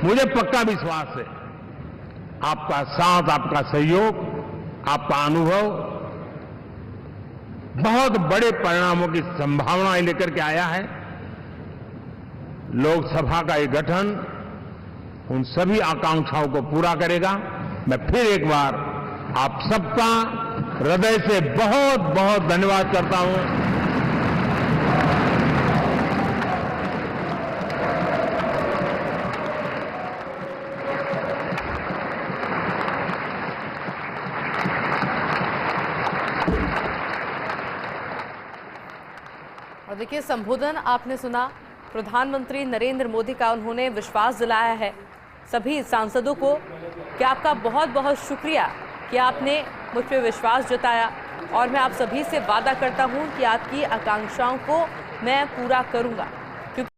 मुझे पक्का विश्वास है आपका साथ, आपका सहयोग, आपका अनुभव बहुत बड़े परिणामों की संभावनाएं लेकर के आया है। लोकसभा का ये गठन उन सभी आकांक्षाओं को पूरा करेगा। मैं फिर एक बार आप सबका हृदय से बहुत बहुत धन्यवाद करता हूं। और देखिए, संबोधन आपने सुना प्रधानमंत्री नरेंद्र मोदी का। उन्होंने विश्वास दिलाया है सभी सांसदों को कि आपका बहुत बहुत शुक्रिया कि आपने मुझ पर विश्वास जताया, और मैं आप सभी से वादा करता हूं कि आपकी आकांक्षाओं को मैं पूरा करूंगा।